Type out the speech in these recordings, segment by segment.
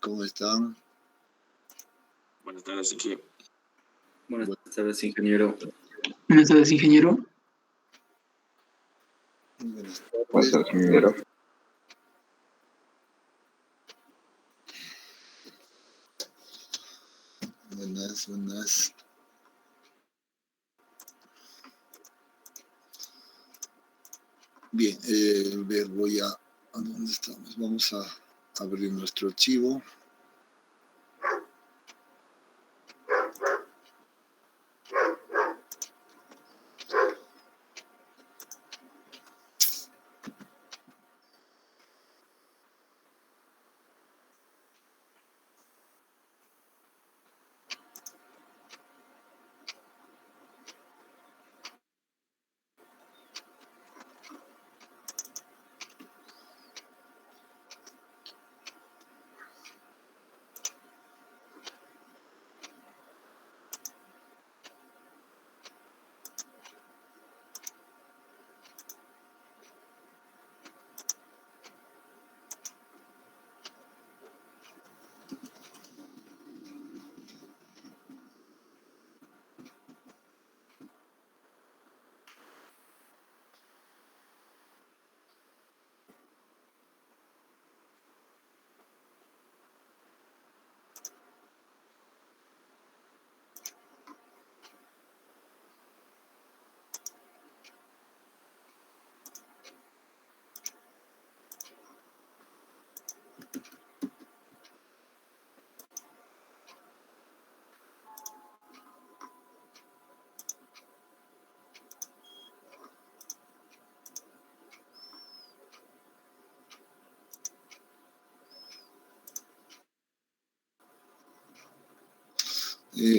¿Cómo están? Buenas tardes, aquí. Buenas tardes, ingeniero. Buenas tardes, ingeniero. Buenas tardes, ingeniero. Buenas. Bien, voy a ¿dónde estamos? Vamos a abrir nuestro archivo.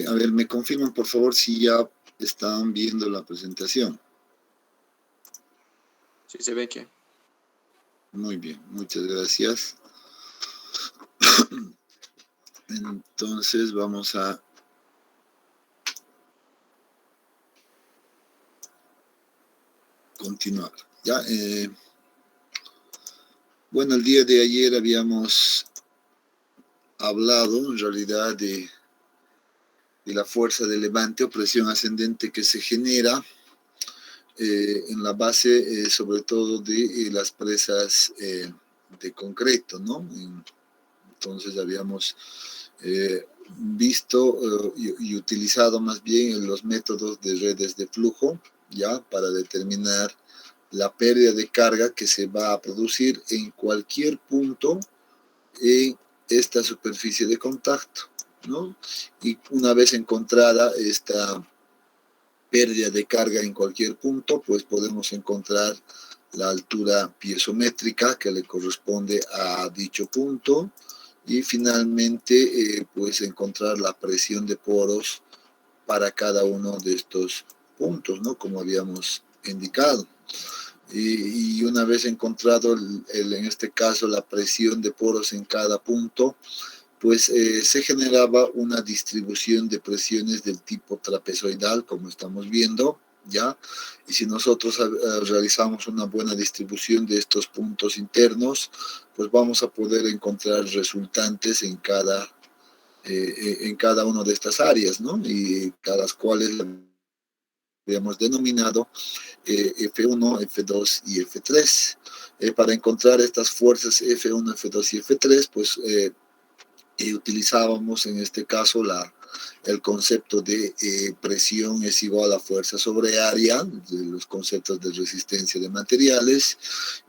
A ver, me confirman por favor si ya están viendo la presentación. Sí, se ve que. Muy bien, muchas gracias. Entonces vamos a continuar. Ya, bueno, el día de ayer habíamos hablado en realidad de la fuerza de levante o presión ascendente que se genera en la base sobre todo de las presas de concreto, ¿no? Entonces habíamos visto y utilizado más bien los métodos de redes de flujo, ya, para determinar la pérdida de carga que se va a producir en cualquier punto en esta superficie de contacto, ¿no? Y una vez encontrada esta pérdida de carga en cualquier punto, pues podemos encontrar la altura piezométrica que le corresponde a dicho punto y finalmente pues encontrar la presión de poros para cada uno de estos puntos, ¿no? Como habíamos indicado. Y una vez encontrado en este caso la presión de poros en cada punto, pues se generaba una distribución de presiones del tipo trapezoidal, como estamos viendo, ¿ya? Y si nosotros realizamos una buena distribución de estos puntos internos, pues vamos a poder encontrar resultantes en cada una de estas áreas, ¿no? Y a las cuales habíamos denominado F1, F2 y F3. Para encontrar estas fuerzas F1, F2 y F3, pues utilizábamos en este caso el concepto de presión es igual a fuerza sobre área, de los conceptos de resistencia de materiales,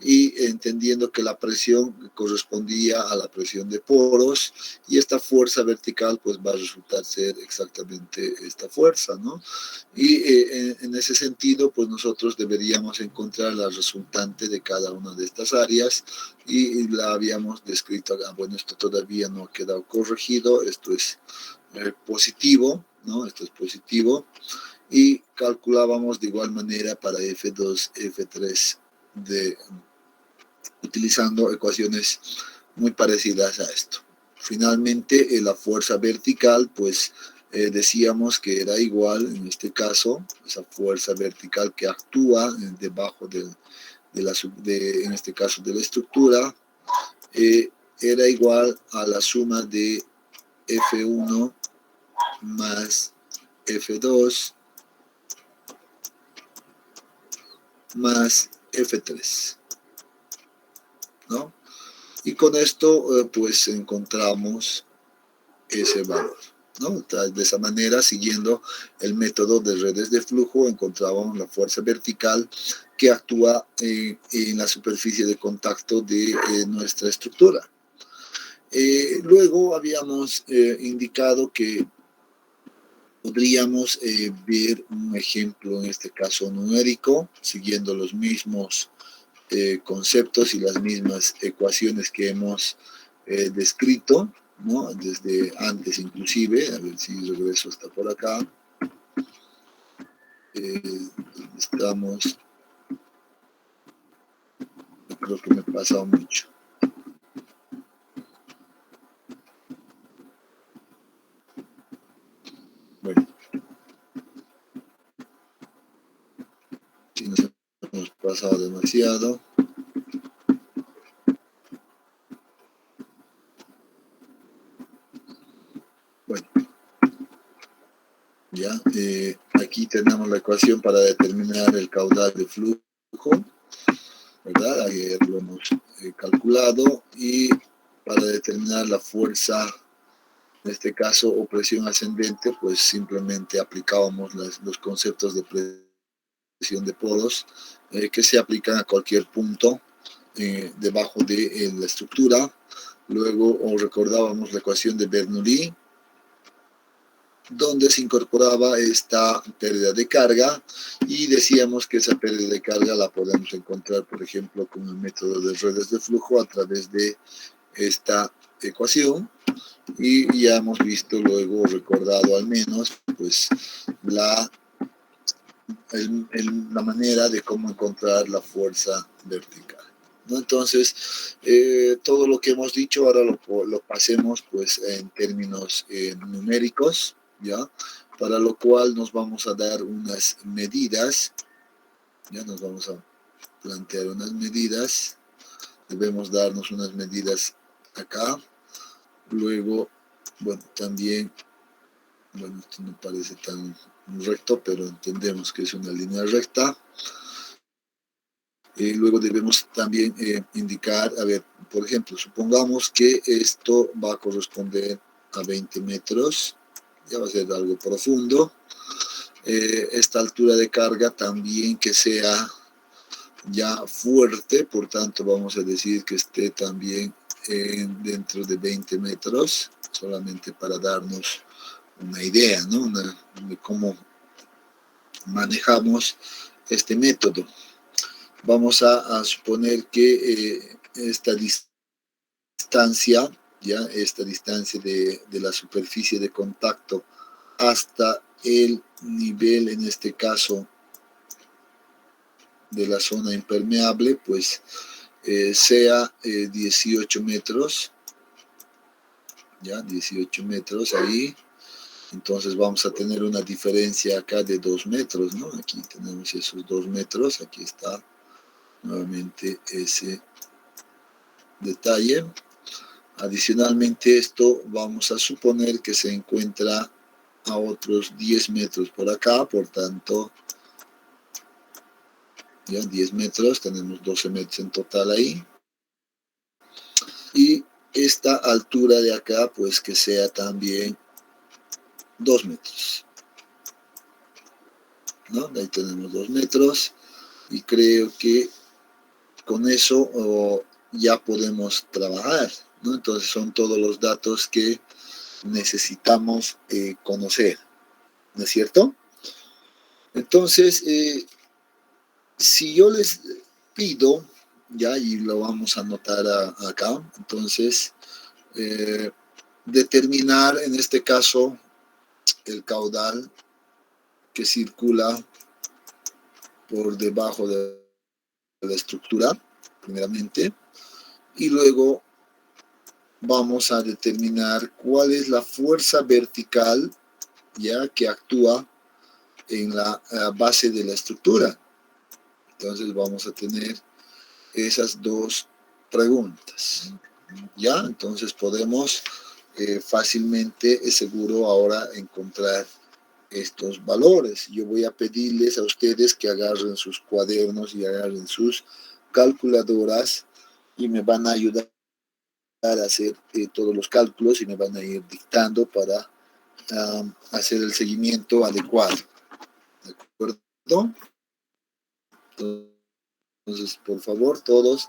y entendiendo que la presión correspondía a la presión de poros, y esta fuerza vertical pues va a resultar ser exactamente esta fuerza, ¿no? Y en ese sentido pues nosotros deberíamos encontrar la resultante de cada una de estas áreas, y la habíamos descrito. Bueno, esto todavía no ha quedado corregido, esto es positivo, ¿no? Esto es positivo, y calculábamos de igual manera para F2, F3, utilizando ecuaciones muy parecidas a esto. Finalmente, la fuerza vertical, pues decíamos que era igual, en este caso, esa fuerza vertical que actúa debajo en este caso de la estructura, era igual a la suma de F1 más F2 más F3, ¿no? Y con esto, pues, encontramos ese valor, ¿no? De esa manera, siguiendo el método de redes de flujo, encontrábamos la fuerza vertical que actúa en la superficie de contacto de nuestra estructura. Luego habíamos indicado que podríamos ver un ejemplo, en este caso numérico, siguiendo los mismos conceptos y las mismas ecuaciones que hemos descrito, ¿no? Desde antes inclusive. A ver si regreso hasta por acá. Estamos, creo que me he pasado mucho. Bueno, si nos hemos pasado demasiado. Bueno, ya, aquí tenemos la ecuación para determinar el caudal de flujo, ¿verdad? Ayer lo hemos calculado, y para determinar la fuerza, en este caso, o presión ascendente, pues simplemente aplicábamos los conceptos de presión de poros que se aplican a cualquier punto debajo de la estructura. Luego recordábamos la ecuación de Bernoulli, donde se incorporaba esta pérdida de carga, y decíamos que esa pérdida de carga la podemos encontrar, por ejemplo, con el método de redes de flujo a través de esta ecuación, y ya hemos visto luego, recordado al menos, pues la manera de cómo encontrar la fuerza vertical, ¿no? Entonces, todo lo que hemos dicho ahora lo pasemos pues en términos numéricos, ¿ya? Para lo cual nos vamos a dar unas medidas, ya nos vamos a plantear unas medidas, debemos darnos unas medidas acá. Luego, bueno, también, bueno, esto no parece tan recto, pero entendemos que es una línea recta. Luego debemos también indicar, a ver, por ejemplo, supongamos que esto va a corresponder a 20 metros, ya va a ser algo profundo. Esta altura de carga también que sea ya fuerte, por tanto vamos a decir que esté también dentro de 20 metros, solamente para darnos una idea, ¿no? De cómo manejamos este método. Vamos a suponer que esta distancia, ya esta distancia de la superficie de contacto hasta el nivel, en este caso, de la zona impermeable, pues sea 18 metros, ya 18 metros ahí. Entonces vamos a tener una diferencia acá de 2 metros, ¿no? Aquí tenemos esos 2 metros, aquí está nuevamente ese detalle. Adicionalmente esto vamos a suponer que se encuentra a otros 10 metros por acá, por tanto, ya 10 metros, tenemos 12 metros en total ahí. Y esta altura de acá, pues que sea también 2 metros, ¿no? Ahí tenemos 2 metros, y creo que con eso ya podemos trabajar, ¿no? Entonces son todos los datos que necesitamos conocer, ¿no es cierto? Entonces, si yo les pido, ya, y lo vamos a anotar acá, entonces, determinar en este caso el caudal que circula por debajo de la estructura, primeramente, y luego vamos a determinar cuál es la fuerza vertical, ya, que actúa en la base de la estructura. Entonces vamos a tener esas dos preguntas. ¿ya? Entonces podemos fácilmente, es seguro ahora encontrar estos valores. Yo voy a pedirles a ustedes que agarren sus cuadernos y agarren sus calculadoras y me van a ayudar a hacer todos los cálculos y me van a ir dictando para hacer el seguimiento adecuado. ¿De acuerdo? Entonces, por favor, todos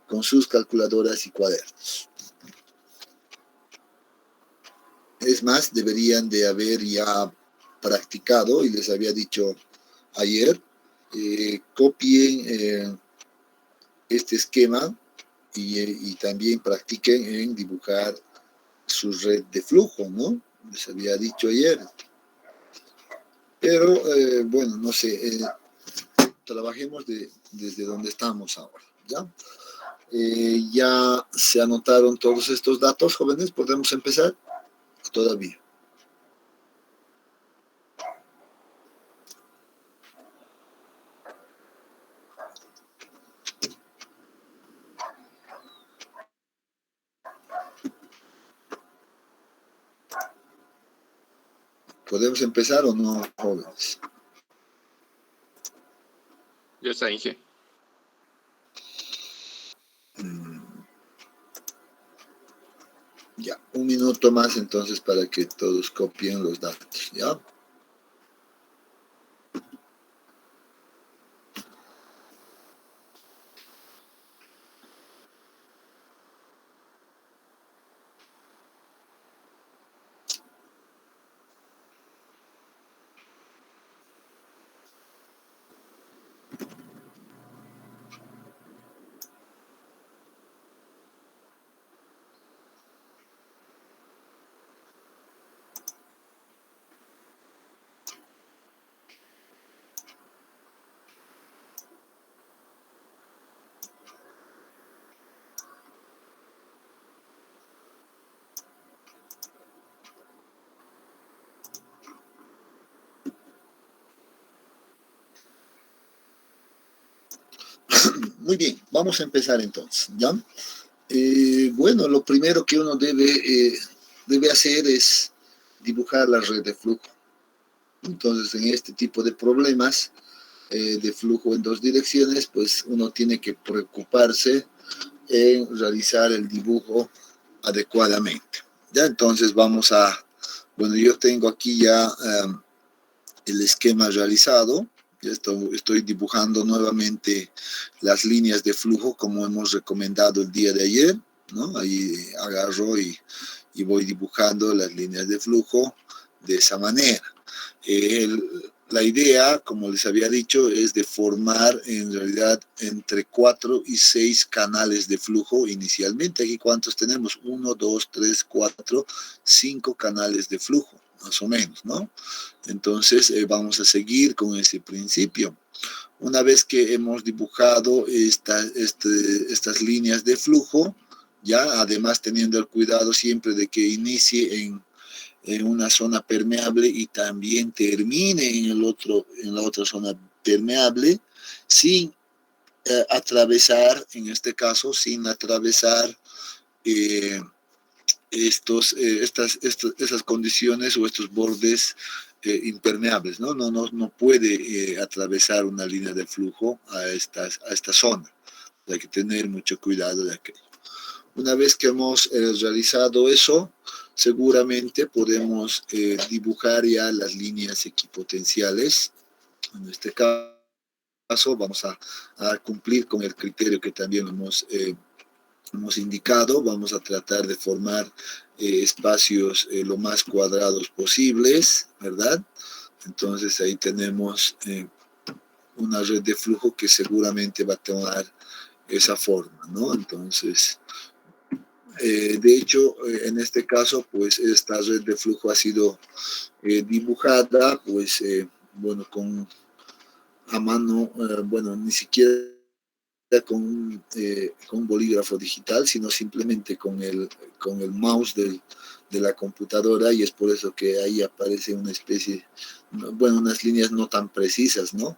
con sus calculadoras y cuadernos. Es más, deberían de haber ya practicado, y les había dicho ayer, copien este esquema y también practiquen en dibujar su red de flujo, ¿no? Les había dicho ayer. Pero, bueno, no sé, trabajemos desde donde estamos ahora, ¿ya? ¿Ya se anotaron todos estos datos, jóvenes? ¿Podemos empezar? Todavía. ¿Podemos empezar o no, jóvenes? Ya está, Inge. Ya, un minuto más entonces para que todos copien los datos, ¿ya? Muy bien, vamos a empezar entonces, ¿ya? Bueno, lo primero que uno debe hacer es dibujar la red de flujo. Entonces, en este tipo de problemas de flujo en dos direcciones, pues uno tiene que preocuparse en realizar el dibujo adecuadamente. Ya, entonces bueno, yo tengo aquí ya el esquema realizado. Ya estoy dibujando nuevamente las líneas de flujo como hemos recomendado el día de ayer, ¿no? Ahí agarro y voy dibujando las líneas de flujo de esa manera. La idea, como les había dicho, es de formar en realidad entre 4 y 6 canales de flujo inicialmente. Aquí, ¿cuántos tenemos? 1, 2, 3, 4, 5 canales de flujo, más o menos, ¿no? Entonces, vamos a seguir con ese principio. Una vez que hemos dibujado estas líneas de flujo, ya además teniendo el cuidado siempre de que inicie en una zona permeable y también termine en la otra zona permeable, sin atravesar, en este caso, sin atravesar esas condiciones o estos bordes impermeables, ¿no? No puede atravesar una línea de flujo a esta zona. Hay que tener mucho cuidado de aquello. Una vez que hemos realizado eso, seguramente podemos dibujar ya las líneas equipotenciales. En este caso vamos a cumplir con el criterio que también hemos indicado. Vamos a tratar de formar espacios lo más cuadrados posibles, ¿verdad? Entonces ahí tenemos una red de flujo que seguramente va a tomar esa forma, ¿no? Entonces, de hecho, en este caso, pues esta red de flujo ha sido dibujada, pues, bueno, a mano, bueno, ni siquiera con un bolígrafo digital, sino simplemente con el mouse de la computadora, y es por eso que ahí aparece una especie, bueno, unas líneas no tan precisas, ¿no?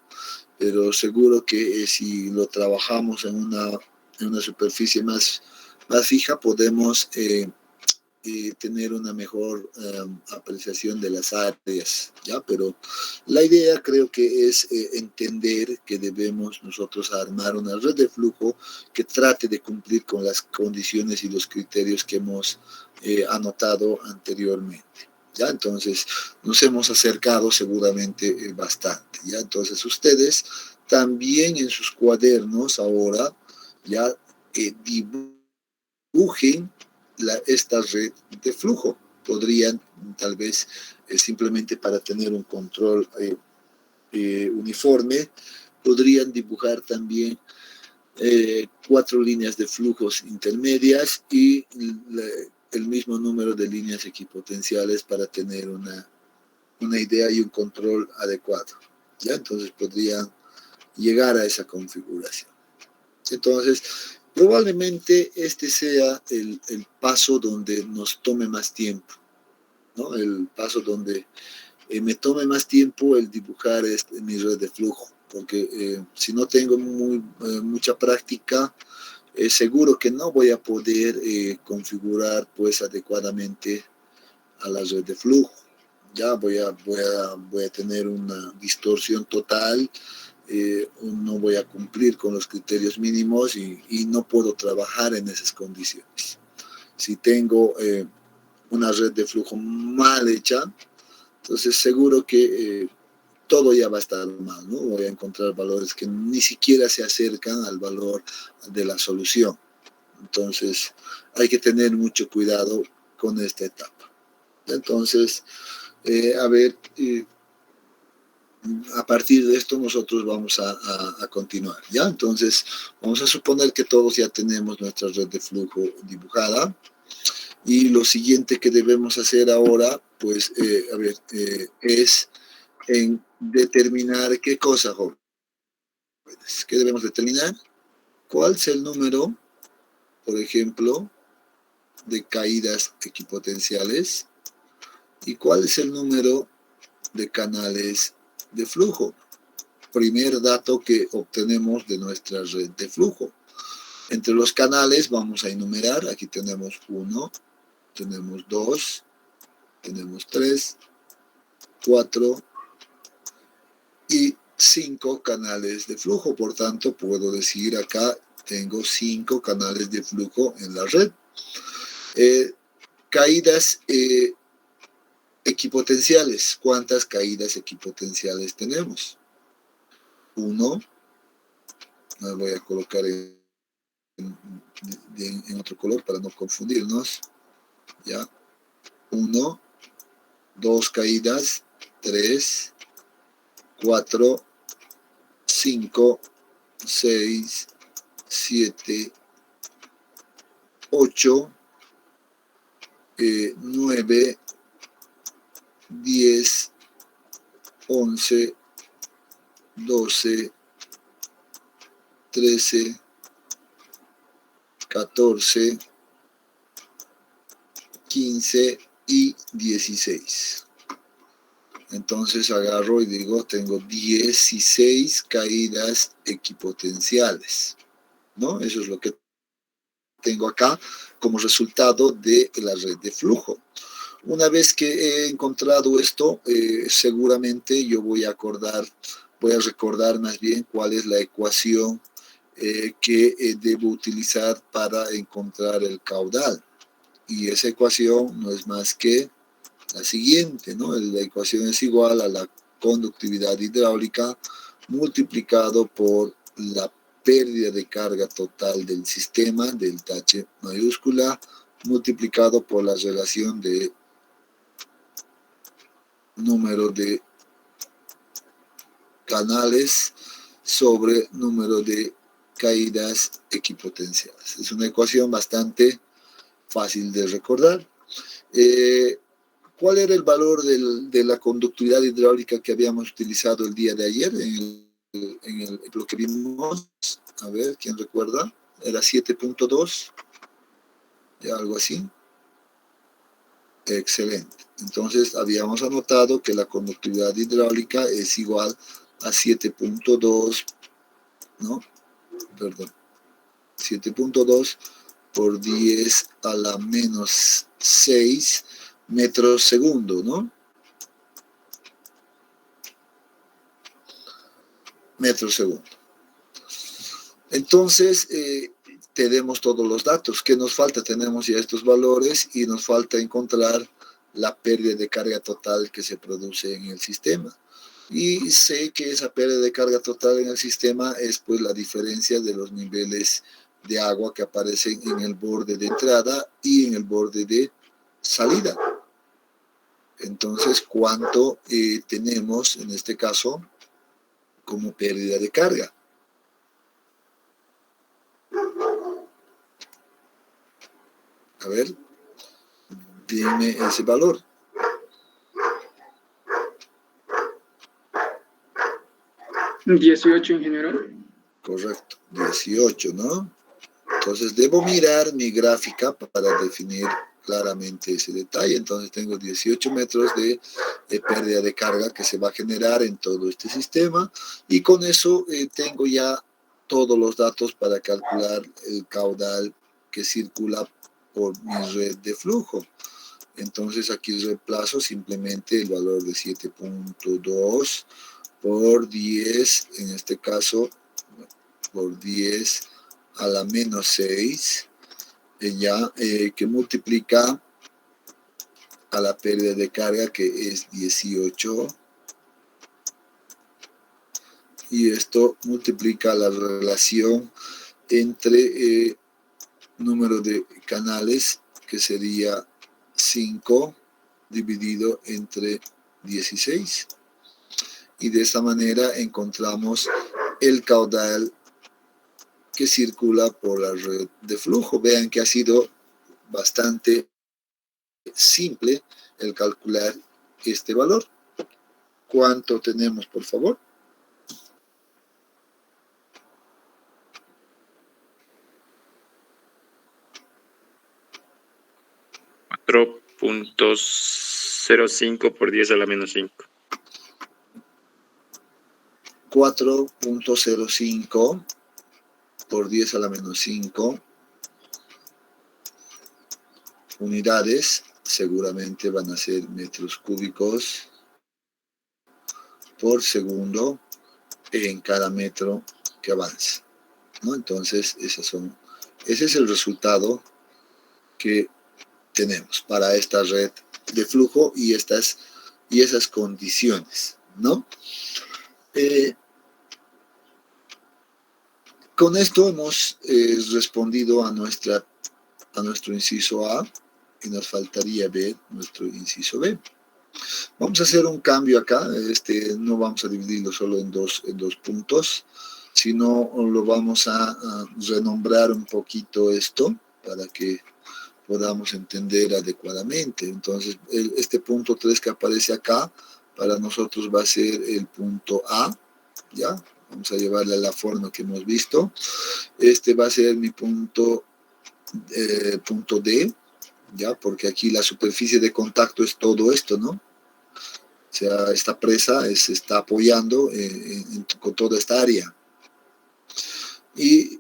Pero seguro que si lo trabajamos en una superficie más más fija, podemos tener una mejor apreciación de las áreas, ¿ya? Pero la idea creo que es entender que debemos nosotros armar una red de flujo que trate de cumplir con las condiciones y los criterios que hemos anotado anteriormente, ¿ya? Entonces, nos hemos acercado seguramente bastante, ¿ya? Entonces, ustedes también en sus cuadernos ahora, ya dibujen esta red de flujo. Podrían tal vez simplemente para tener un control uniforme, podrían dibujar también 4 líneas de flujos intermedias y el mismo número de líneas equipotenciales para tener una idea y un control adecuado, ¿ya? Entonces podrían llegar a esa configuración. Entonces, probablemente este sea el paso donde nos tome más tiempo, ¿no? El paso donde me tome más tiempo el dibujar mi red de flujo, porque si no tengo mucha práctica, seguro que no voy a poder configurar pues adecuadamente a la red de flujo. Ya voy a tener una distorsión total, no voy a cumplir con los criterios mínimos y no puedo trabajar en esas condiciones. Si tengo una red de flujo mal hecha, entonces seguro que todo ya va a estar mal, ¿no? Voy a encontrar valores que ni siquiera se acercan al valor de la solución. Entonces hay que tener mucho cuidado con esta etapa. Entonces, a partir de esto nosotros vamos a continuar, ¿ya? Entonces, vamos a suponer que todos ya tenemos nuestra red de flujo dibujada y lo siguiente que debemos hacer ahora, pues, es en determinar qué cosa, jóvenes. ¿Qué debemos determinar? ¿Cuál es el número, por ejemplo, de caídas equipotenciales? ¿Y cuál es el número de canales de flujo? Primer dato que obtenemos de nuestra red de flujo. Entre los canales vamos a enumerar, aquí tenemos 1, tenemos 2, tenemos 3, 4 y 5 canales de flujo. Por tanto, puedo decir acá, tengo 5 canales de flujo en la red. Caídas equipotenciales. ¿Cuántas caídas equipotenciales tenemos? 1. Me voy a colocar en otro color para no confundirnos. ¿Ya? 1, 2 caídas, 3, 4, 5, 6, 7, 8, 9, 10, 11, 12, 13, 14, 15 y 16. Entonces agarro y digo, tengo 16 caídas equipotenciales, ¿no? Eso es lo que tengo acá como resultado de la red de flujo. Una vez que he encontrado esto, seguramente yo voy a recordar más bien cuál es la ecuación que debo utilizar para encontrar el caudal. Y esa ecuación no es más que la siguiente, ¿no? La ecuación es igual a la conductividad hidráulica multiplicado por la pérdida de carga total del sistema, delta H mayúscula, multiplicado por la relación de número de canales sobre número de caídas equipotenciales. Es una ecuación bastante fácil de recordar. ¿Cuál era el valor de la conductividad hidráulica que habíamos utilizado el día de ayer en lo que vimos? A ver, ¿quién recuerda? Era 7.2, algo así. Excelente. Entonces habíamos anotado que la conductividad hidráulica es igual a 7.2, ¿no? Perdón. 7.2 por 10 a la menos 6 metros segundo, ¿no? Metros segundo. Entonces, tenemos todos los datos. ¿Qué nos falta? Tenemos ya estos valores y nos falta encontrar la pérdida de carga total que se produce en el sistema. Y sé que esa pérdida de carga total en el sistema es pues la diferencia de los niveles de agua que aparecen en el borde de entrada y en el borde de salida. Entonces, ¿cuánto tenemos en este caso como pérdida de carga? A ver, dime ese valor. ¿18, ingeniero? Correcto, 18, ¿no? Entonces debo mirar mi gráfica para definir claramente ese detalle. Entonces tengo 18 metros de pérdida de carga que se va a generar en todo este sistema y con eso tengo ya todos los datos para calcular el caudal que circula por mi red de flujo. Entonces aquí reemplazo simplemente el valor de 7.2 por 10, en este caso por 10 a la menos 6, que multiplica a la pérdida de carga que es 18, y esto multiplica la relación entre número de canales, que sería 5 dividido entre 16, y de esta manera encontramos el caudal que circula por la red de flujo. Vean que ha sido bastante simple el calcular este valor. ¿Cuánto tenemos, por favor? .05 por 10 a la menos 5. 4.05 por 10 a la menos 5 unidades, seguramente van a ser metros cúbicos por segundo en cada metro que avance, ¿no? Entonces, ese es el resultado que tenemos para esta red de flujo y esas condiciones, ¿no? Con esto hemos respondido a nuestro inciso A y nos faltaría ver nuestro inciso B. Vamos a hacer un cambio acá. No vamos a dividirlo solo en dos puntos, sino lo vamos a renombrar un poquito esto para que podamos entender adecuadamente. Entonces, este punto 3 que aparece acá, para nosotros va a ser el punto A, ¿ya? Vamos a llevarle a la forma que hemos visto. Este va a ser mi punto D, ¿ya? Porque aquí la superficie de contacto es todo esto, ¿no? O sea, esta presa se está apoyando con toda esta área. Y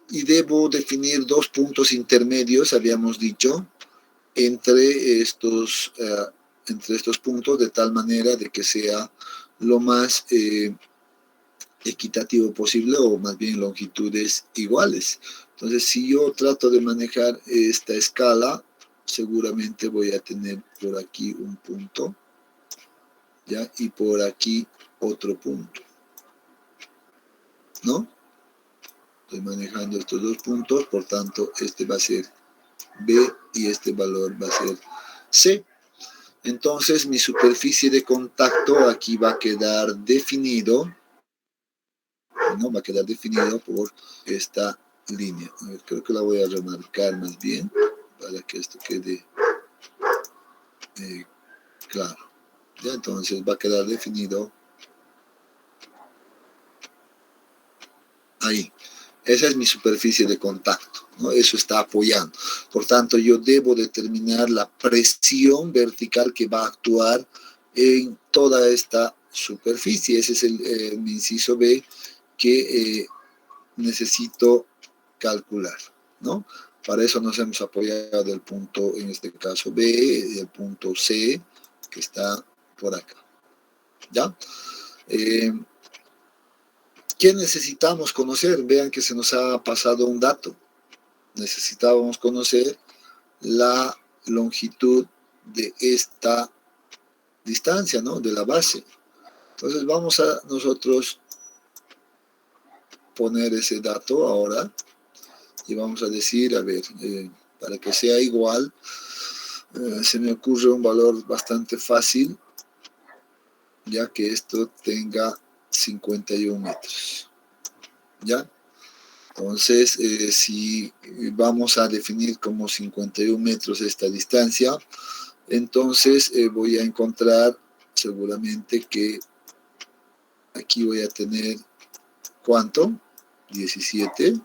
debo definir dos puntos intermedios, habíamos dicho, entre estos puntos, de tal manera de que sea lo más equitativo posible, o más bien longitudes iguales. Entonces, si yo trato de manejar esta escala, seguramente voy a tener por aquí un punto, ¿ya? Y por aquí otro punto, ¿no? Estoy manejando estos dos puntos, por tanto, este va a ser B y este valor va a ser C. Entonces, mi superficie de contacto aquí va a quedar definido, ¿no? Va a quedar definido por esta línea. A ver, creo que la voy a remarcar más bien para que esto quede claro. ¿Ya? Entonces va a quedar definido ahí. Esa es mi superficie de contacto, ¿no? Eso está apoyando. Por tanto, yo debo determinar la presión vertical que va a actuar en toda esta superficie. Ese es mi inciso B que necesito calcular, ¿no? Para eso nos hemos apoyado del punto, en este caso B, y el punto C, que está por acá. ¿Ya? ¿Qué necesitamos conocer? Vean que se nos ha pasado un dato. Necesitábamos conocer la longitud de esta distancia, ¿no? De la base. Entonces vamos a nosotros poner ese dato ahora y vamos a decir, a ver, para que sea igual, se me ocurre un valor bastante fácil, ya que esto tenga 51 metros. ¿Ya? Entonces, si vamos a definir como 51 metros esta distancia, entonces voy a encontrar seguramente que aquí voy a tener, ¿cuánto? 17.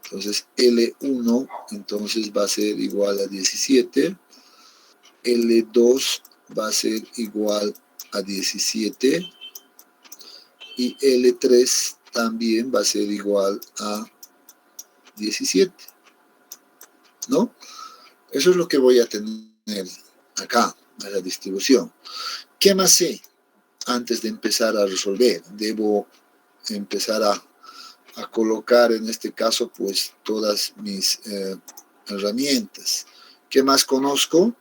Entonces, L1 entonces va a ser igual a 17. L2 va a ser igual a 17. Y L3 también va a ser igual a 17. ¿No? Eso es lo que voy a tener acá, a la distribución. ¿Qué más sé? Antes de empezar a resolver, debo empezar a colocar en este caso pues todas mis herramientas. ¿Qué más conozco?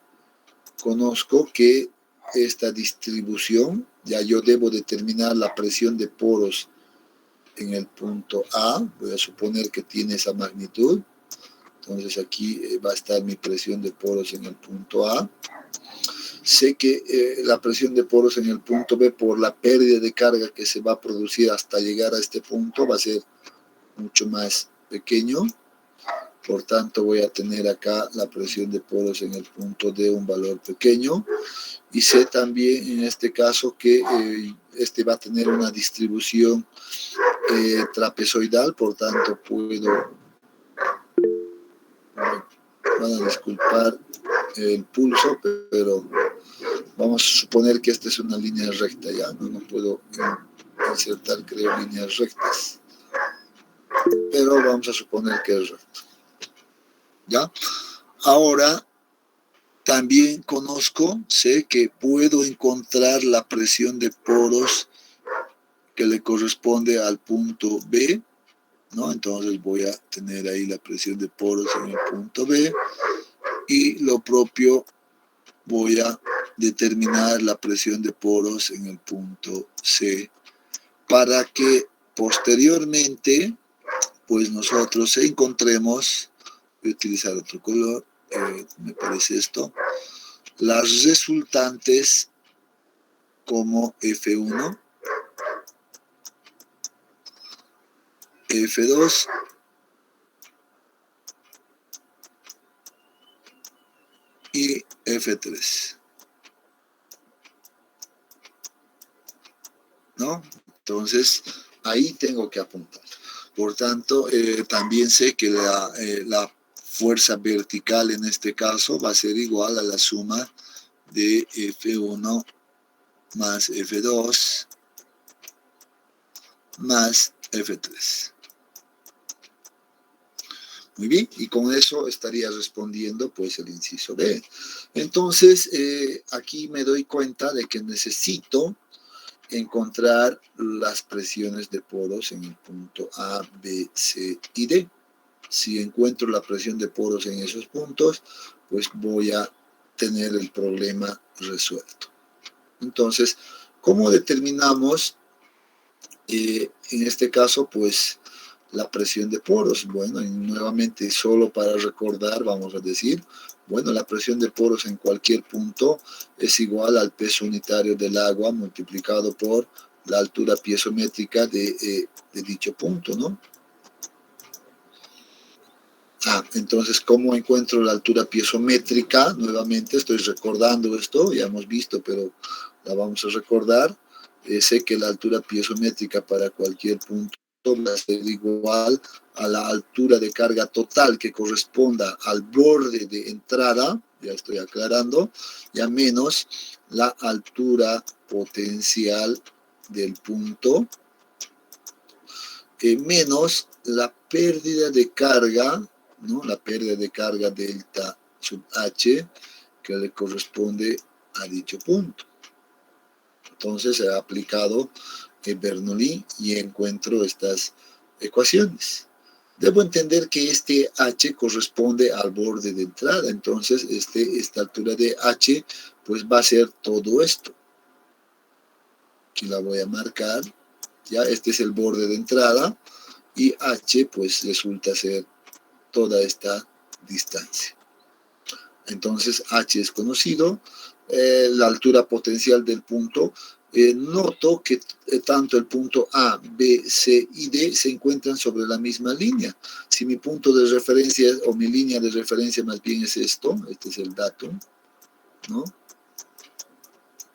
Conozco que esta distribución, ya yo debo determinar la presión de poros en el punto A, voy a suponer que tiene esa magnitud, entonces aquí va a estar mi presión de poros en el punto A. Sé que la presión de poros en el punto B, por la pérdida de carga que se va a producir hasta llegar a este punto, va a ser mucho más pequeño. Por tanto, voy a tener acá la presión de poros en el punto D, un valor pequeño. Y sé también en este caso que este va a tener una distribución trapezoidal, por tanto puedo, van a disculpar el pulso, pero vamos a suponer que esta es una línea recta, ya no puedo insertar, creo, líneas rectas, pero vamos a suponer que es recto. ¿Ya? Ahora también conozco, sé que puedo encontrar la presión de poros que le corresponde al punto B, ¿no? Entonces voy a tener ahí la presión de poros en el punto B y lo propio voy a determinar la presión de poros en el punto C para que posteriormente pues nosotros encontremos, voy a utilizar otro color, me parece esto, las resultantes como F1, F2 y F3, ¿no? Entonces, ahí tengo que apuntar. Por tanto, también sé que la fuerza vertical en este caso va a ser igual a la suma de F1 más F2 más F3. Muy bien, y con eso estaría respondiendo pues el inciso B. Entonces, aquí me doy cuenta de que necesito encontrar las presiones de poros en el punto A, B, C y D. Si encuentro la presión de poros en esos puntos, pues voy a tener el problema resuelto. Entonces, ¿cómo determinamos en este caso pues la presión de poros? Bueno, y nuevamente solo para recordar vamos a decir, bueno, la presión de poros en cualquier punto es igual al peso unitario del agua multiplicado por la altura piezométrica de dicho punto, ¿no? Entonces, ¿cómo encuentro la altura piezométrica? Nuevamente estoy recordando esto, ya hemos visto, pero la vamos a recordar. Sé que la altura piezométrica para cualquier punto va a ser igual a la altura de carga total que corresponda al borde de entrada, ya estoy aclarando, ya menos la altura potencial del punto, menos la pérdida de carga ¿no? La pérdida de carga delta sub H que le corresponde a dicho punto. Entonces he aplicado el Bernoulli y encuentro estas ecuaciones. Debo entender que este H corresponde al borde de entrada, entonces esta altura de H pues va a ser todo esto. Aquí la voy a marcar, ya este es el borde de entrada y H pues resulta ser toda esta distancia. Entonces H es conocido, la altura potencial del punto. Noto que tanto el punto A, B, C y D se encuentran sobre la misma línea. Si mi punto de referencia o mi línea de referencia más bien es esto, este es el datum, ¿no?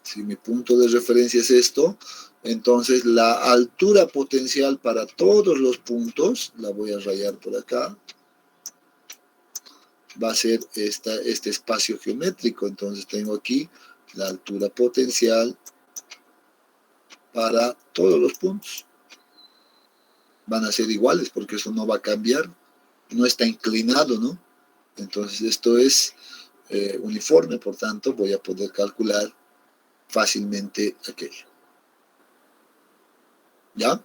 Si mi punto de referencia es esto, entonces la altura potencial para todos los puntos, la voy a rayar por acá, va a ser este espacio geométrico. Entonces tengo aquí la altura potencial para todos los puntos. Van a ser iguales porque eso no va a cambiar, no está inclinado, ¿no? Entonces esto es uniforme, por tanto voy a poder calcular fácilmente aquello. ¿Ya?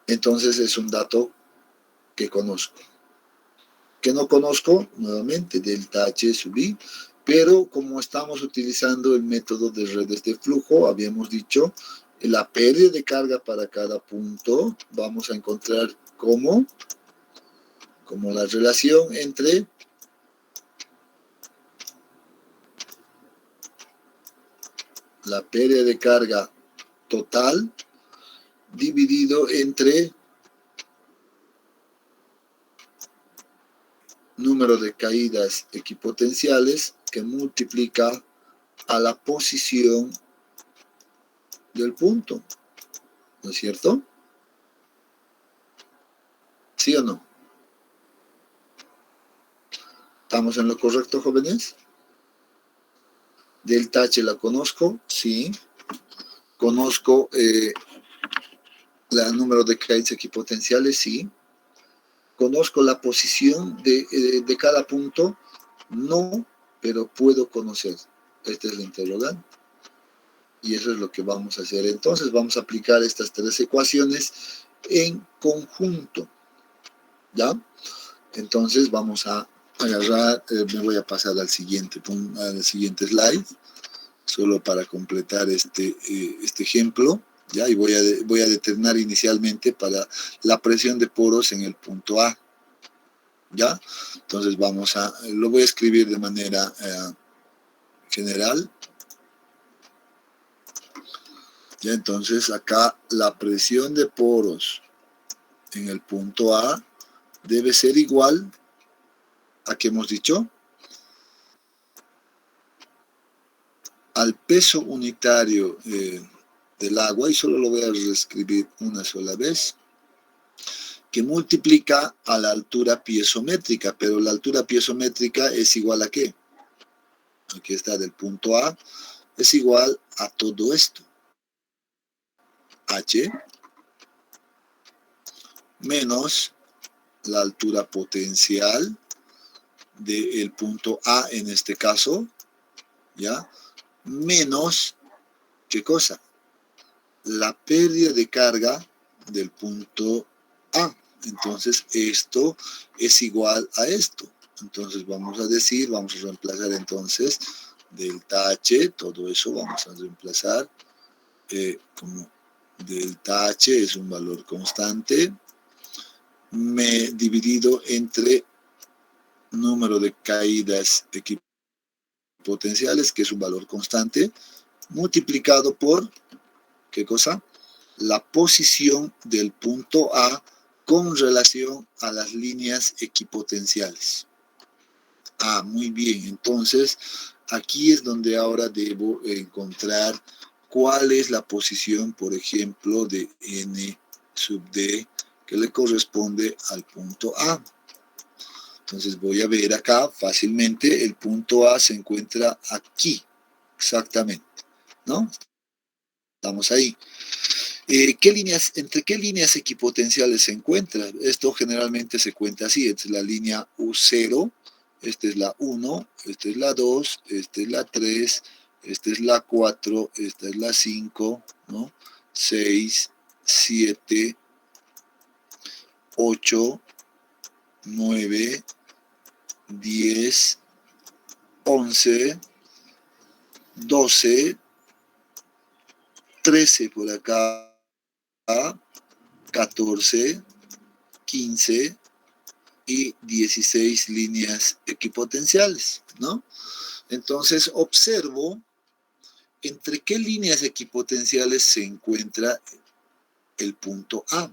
Entonces es un dato que conozco. Que no conozco, nuevamente, delta H sub I, pero como estamos utilizando el método de redes de flujo, habíamos dicho, la pérdida de carga para cada punto, vamos a encontrar como la relación entre la pérdida de carga total dividido entre número de caídas equipotenciales que multiplica a la posición del punto, ¿no es cierto? ¿Sí o no? ¿Estamos en lo correcto, jóvenes? Delta H la conozco, sí. Conozco el número de caídas equipotenciales, sí. Conozco la posición de cada punto, no, pero puedo conocer. Esta es la interrogante. Y eso es lo que vamos a hacer. Entonces vamos a aplicar estas tres ecuaciones en conjunto. ¿Ya? Entonces vamos a agarrar, me voy a pasar al siguiente slide, solo para completar este ejemplo. ¿Ya? Y voy a determinar inicialmente para la presión de poros en el punto A. ¿Ya? Entonces lo voy a escribir de manera general. ¿Ya? Entonces acá la presión de poros en el punto A debe ser igual a, ¿qué hemos dicho? Al peso unitario del agua, y solo lo voy a reescribir una sola vez, que multiplica a la altura piezométrica, pero la altura piezométrica es igual a ¿qué? Aquí está, del punto A, es igual a todo esto. H menos la altura potencial del punto A en este caso, ¿ya? Menos, ¿qué cosa? La pérdida de carga del punto A. Entonces esto es igual a esto. Entonces vamos a reemplazar entonces delta H, todo eso vamos a reemplazar como delta H es un valor constante, dividido entre número de caídas equipotenciales, que es un valor constante, multiplicado por, ¿qué cosa? La posición del punto A con relación a las líneas equipotenciales. Ah, muy bien. Entonces, aquí es donde ahora debo encontrar cuál es la posición, por ejemplo, de N sub D que le corresponde al punto A. Entonces voy a ver acá fácilmente, el punto A se encuentra aquí, exactamente, ¿no? Estamos ahí. ¿Entre qué líneas equipotenciales se encuentra? Esto generalmente se cuenta así, esta es la línea U0, esta es la 1, esta es la 2, esta es la 3, esta es la 4, esta es la 5, ¿no? 6, 7, 8, 9, 10, 11, 12, 13 por acá, 14, 15 y 16 líneas equipotenciales, ¿no? Entonces observo entre qué líneas equipotenciales se encuentra el punto A.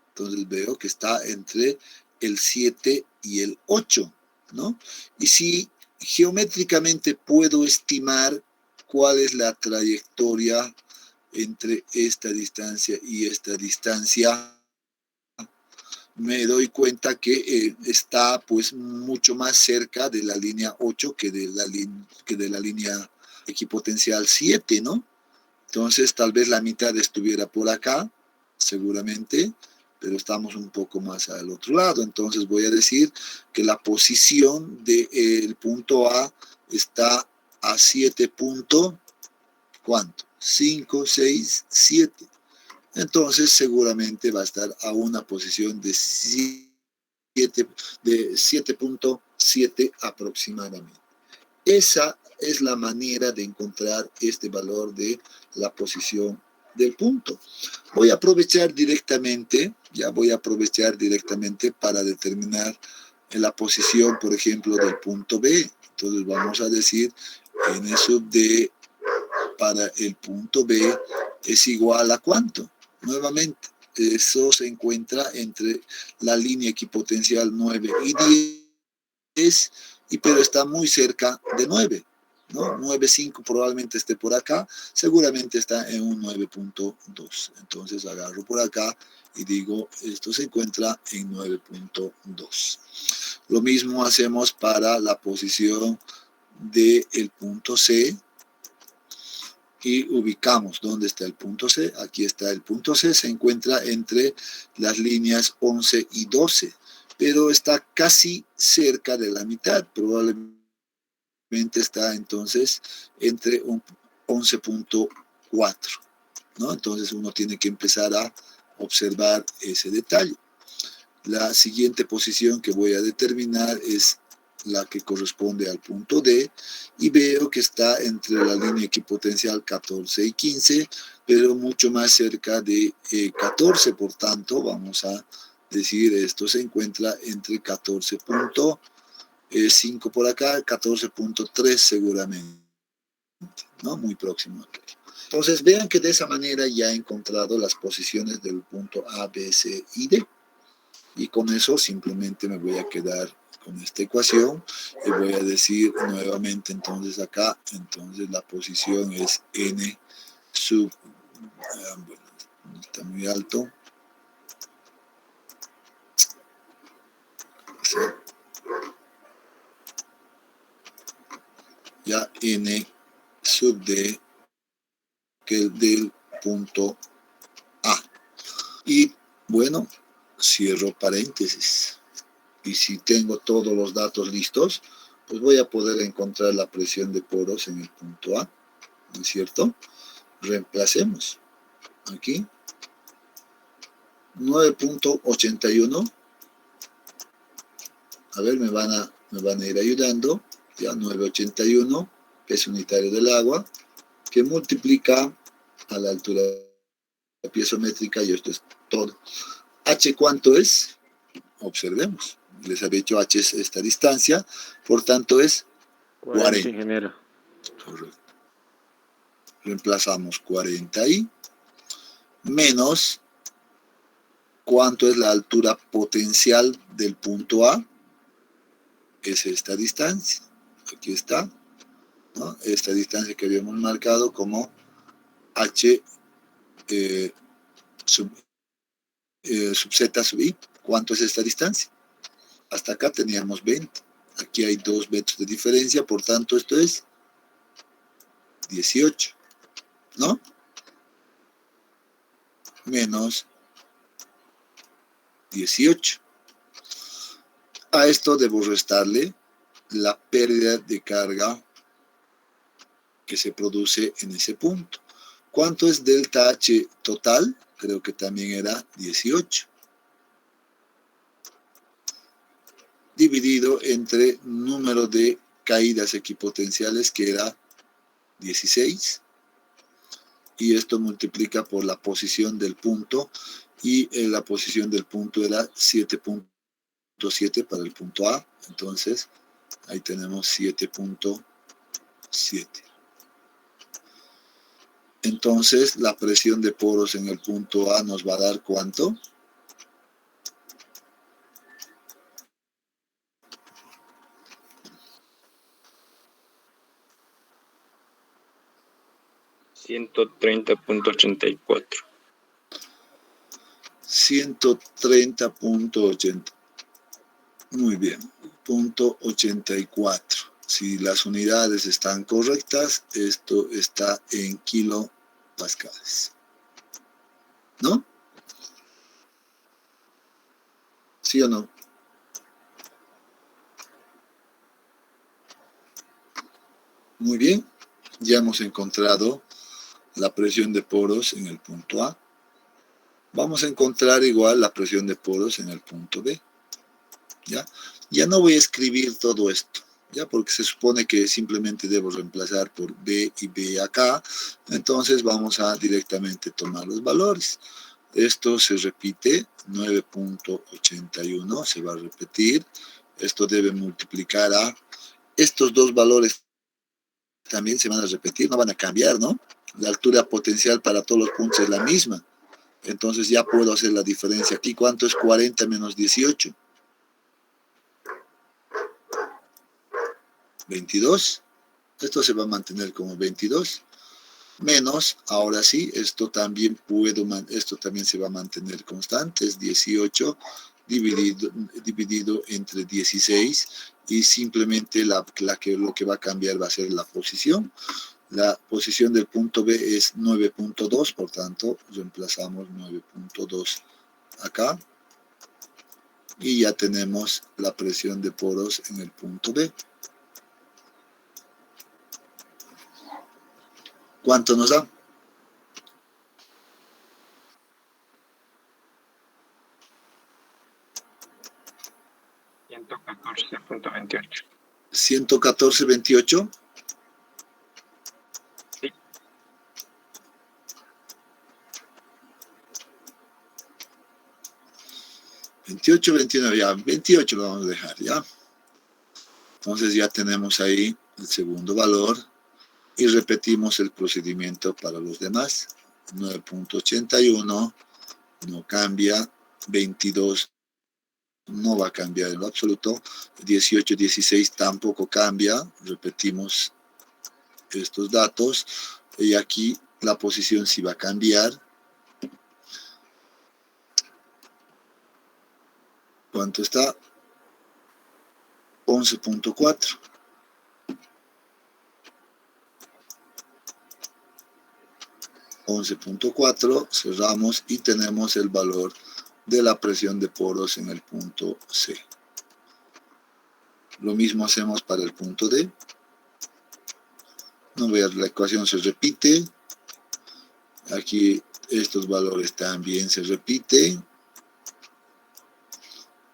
Entonces veo que está entre el 7 y el 8, ¿no? Y si geométricamente puedo estimar cuál es la trayectoria entre esta distancia y esta distancia, me doy cuenta que está pues mucho más cerca de la línea 8 que de la línea equipotencial 7, ¿no? Entonces tal vez la mitad estuviera por acá, seguramente, pero estamos un poco más al otro lado. Entonces voy a decir que la posición del punto A está a 7 punto, ¿cuánto? 5, 6, 7. Entonces seguramente va a estar a una posición de 7.7 aproximadamente. Esa es la manera de encontrar este valor de la posición del punto. Voy a aprovechar directamente para determinar la posición, por ejemplo, del punto B. Entonces vamos a decir n sub d para el punto B es igual a ¿cuánto? Nuevamente, eso se encuentra entre la línea equipotencial 9 y 10, pero está muy cerca de 9, ¿no? 9.5 probablemente esté por acá, seguramente está en un 9.2. Entonces agarro por acá y digo, esto se encuentra en 9.2. Lo mismo hacemos para la posición del punto C, y ubicamos dónde está el punto C. Aquí está el punto C, se encuentra entre las líneas 11 y 12, pero está casi cerca de la mitad, probablemente está entonces entre 11.4, ¿no? Entonces uno tiene que empezar a observar ese detalle. La siguiente posición que voy a determinar es la que corresponde al punto D, y veo que está entre la línea equipotencial 14 y 15, pero mucho más cerca de 14, por tanto vamos a decir esto se encuentra entre 14.5 por acá, 14.3 seguramente, ¿no? Muy próximo. Entonces vean que de esa manera ya he encontrado las posiciones del punto A, B, C y D. Y con eso simplemente me voy a quedar con esta ecuación y voy a decir nuevamente entonces acá, entonces la posición es n sub, bueno, está muy alto, ya n sub d, que es del punto A. Y bueno, cierro paréntesis. Y si tengo todos los datos listos, pues voy a poder encontrar la presión de poros en el punto A, ¿no es cierto? Reemplacemos. Aquí, 9.81. A ver, me van a ir ayudando. Ya, 9.81, peso unitario del agua, que multiplica a la altura piezométrica, y esto es todo. H, ¿cuánto es? Observemos. Les había dicho H es esta distancia, por tanto es 40. Ingeniero. Correcto. Reemplazamos 40 ahí, menos ¿cuánto es la altura potencial del punto A? Es esta distancia. Aquí está, ¿no? Esta distancia que habíamos marcado como H sub Z sub I. ¿Cuánto es esta distancia? Hasta acá teníamos 20. Aquí hay 2 metros de diferencia, por tanto esto es 18, ¿no? menos 18. A esto debo restarle la pérdida de carga que se produce en ese punto. ¿Cuánto es delta H total? Creo que también era 18. Dividido entre número de caídas equipotenciales, que era 16. Y esto multiplica por la posición del punto. Y la posición del punto era 7.7 para el punto A. Entonces, ahí tenemos 7.7. Entonces, la presión de poros en el punto A nos va a dar ¿cuánto? $130.84. 130.80. Muy bien. Punto 84. Si las unidades están correctas, esto está en kilopascales. ¿No? ¿Sí o no? Muy bien. Ya hemos encontrado la presión de poros en el punto A. Vamos a encontrar igual la presión de poros en el punto B. Ya no voy a escribir todo esto, ¿ya? Porque se supone que simplemente debo reemplazar por B y B acá. Entonces vamos a directamente tomar los valores. Esto se repite, 9.81 se va a repetir. Esto debe multiplicar a... Estos dos valores también se van a repetir, no van a cambiar, ¿no? La altura potencial para todos los puntos es la misma. Entonces ya puedo hacer la diferencia aquí. ¿Cuánto es 40 menos 18? 22. Esto se va a mantener como 22. Menos, ahora sí, esto también se va a mantener constante. Es 18 dividido entre 16. Y simplemente lo que va a cambiar va a ser la posición. La posición del punto B es 9.2, por tanto, reemplazamos 9.2 acá. Y ya tenemos la presión de poros en el punto B. ¿Cuánto nos da? $114.28. 114.28. Sí. $28, 29, ya, 28 lo vamos a dejar, ¿ya? Entonces ya tenemos ahí el segundo valor y repetimos el procedimiento para los demás. 9.81 no cambia, 22 no va a cambiar en lo absoluto, 18, 16 tampoco cambia, repetimos estos datos y aquí la posición sí va a cambiar. ¿Cuánto está? 11.4. 11.4, cerramos y tenemos el valor de la presión de poros en el punto C. Lo mismo hacemos para el punto D. No veas, la ecuación se repite. Aquí estos valores también se repiten.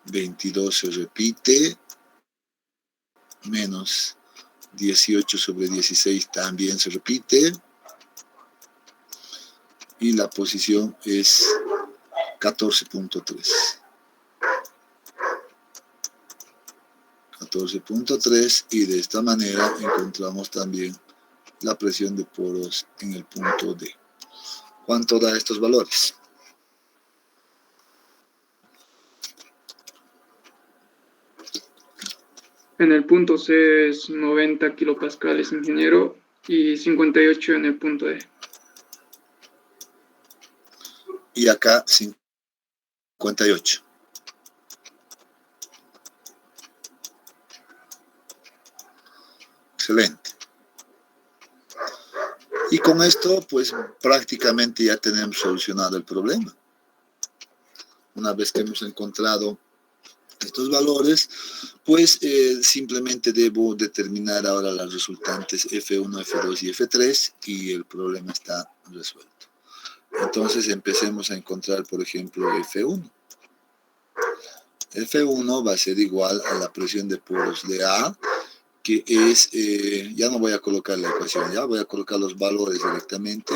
22 se repite. Menos 18 sobre 16 también se repite. Y la posición es 14.3. 14.3 y de esta manera encontramos también la presión de poros en el punto D. ¿Cuánto da estos valores? En el punto C es 90 kilopascales, ingeniero, y 58 en el punto D. Y acá 58. Excelente. Y con esto, pues prácticamente ya tenemos solucionado el problema. Una vez que hemos encontrado estos valores, pues simplemente debo determinar ahora las resultantes F1, F2 y F3 y el problema está resuelto. Entonces empecemos a encontrar, por ejemplo, F1. F1 va a ser igual a la presión de poros de A, que es, ya no voy a colocar la ecuación, ya voy a colocar los valores directamente,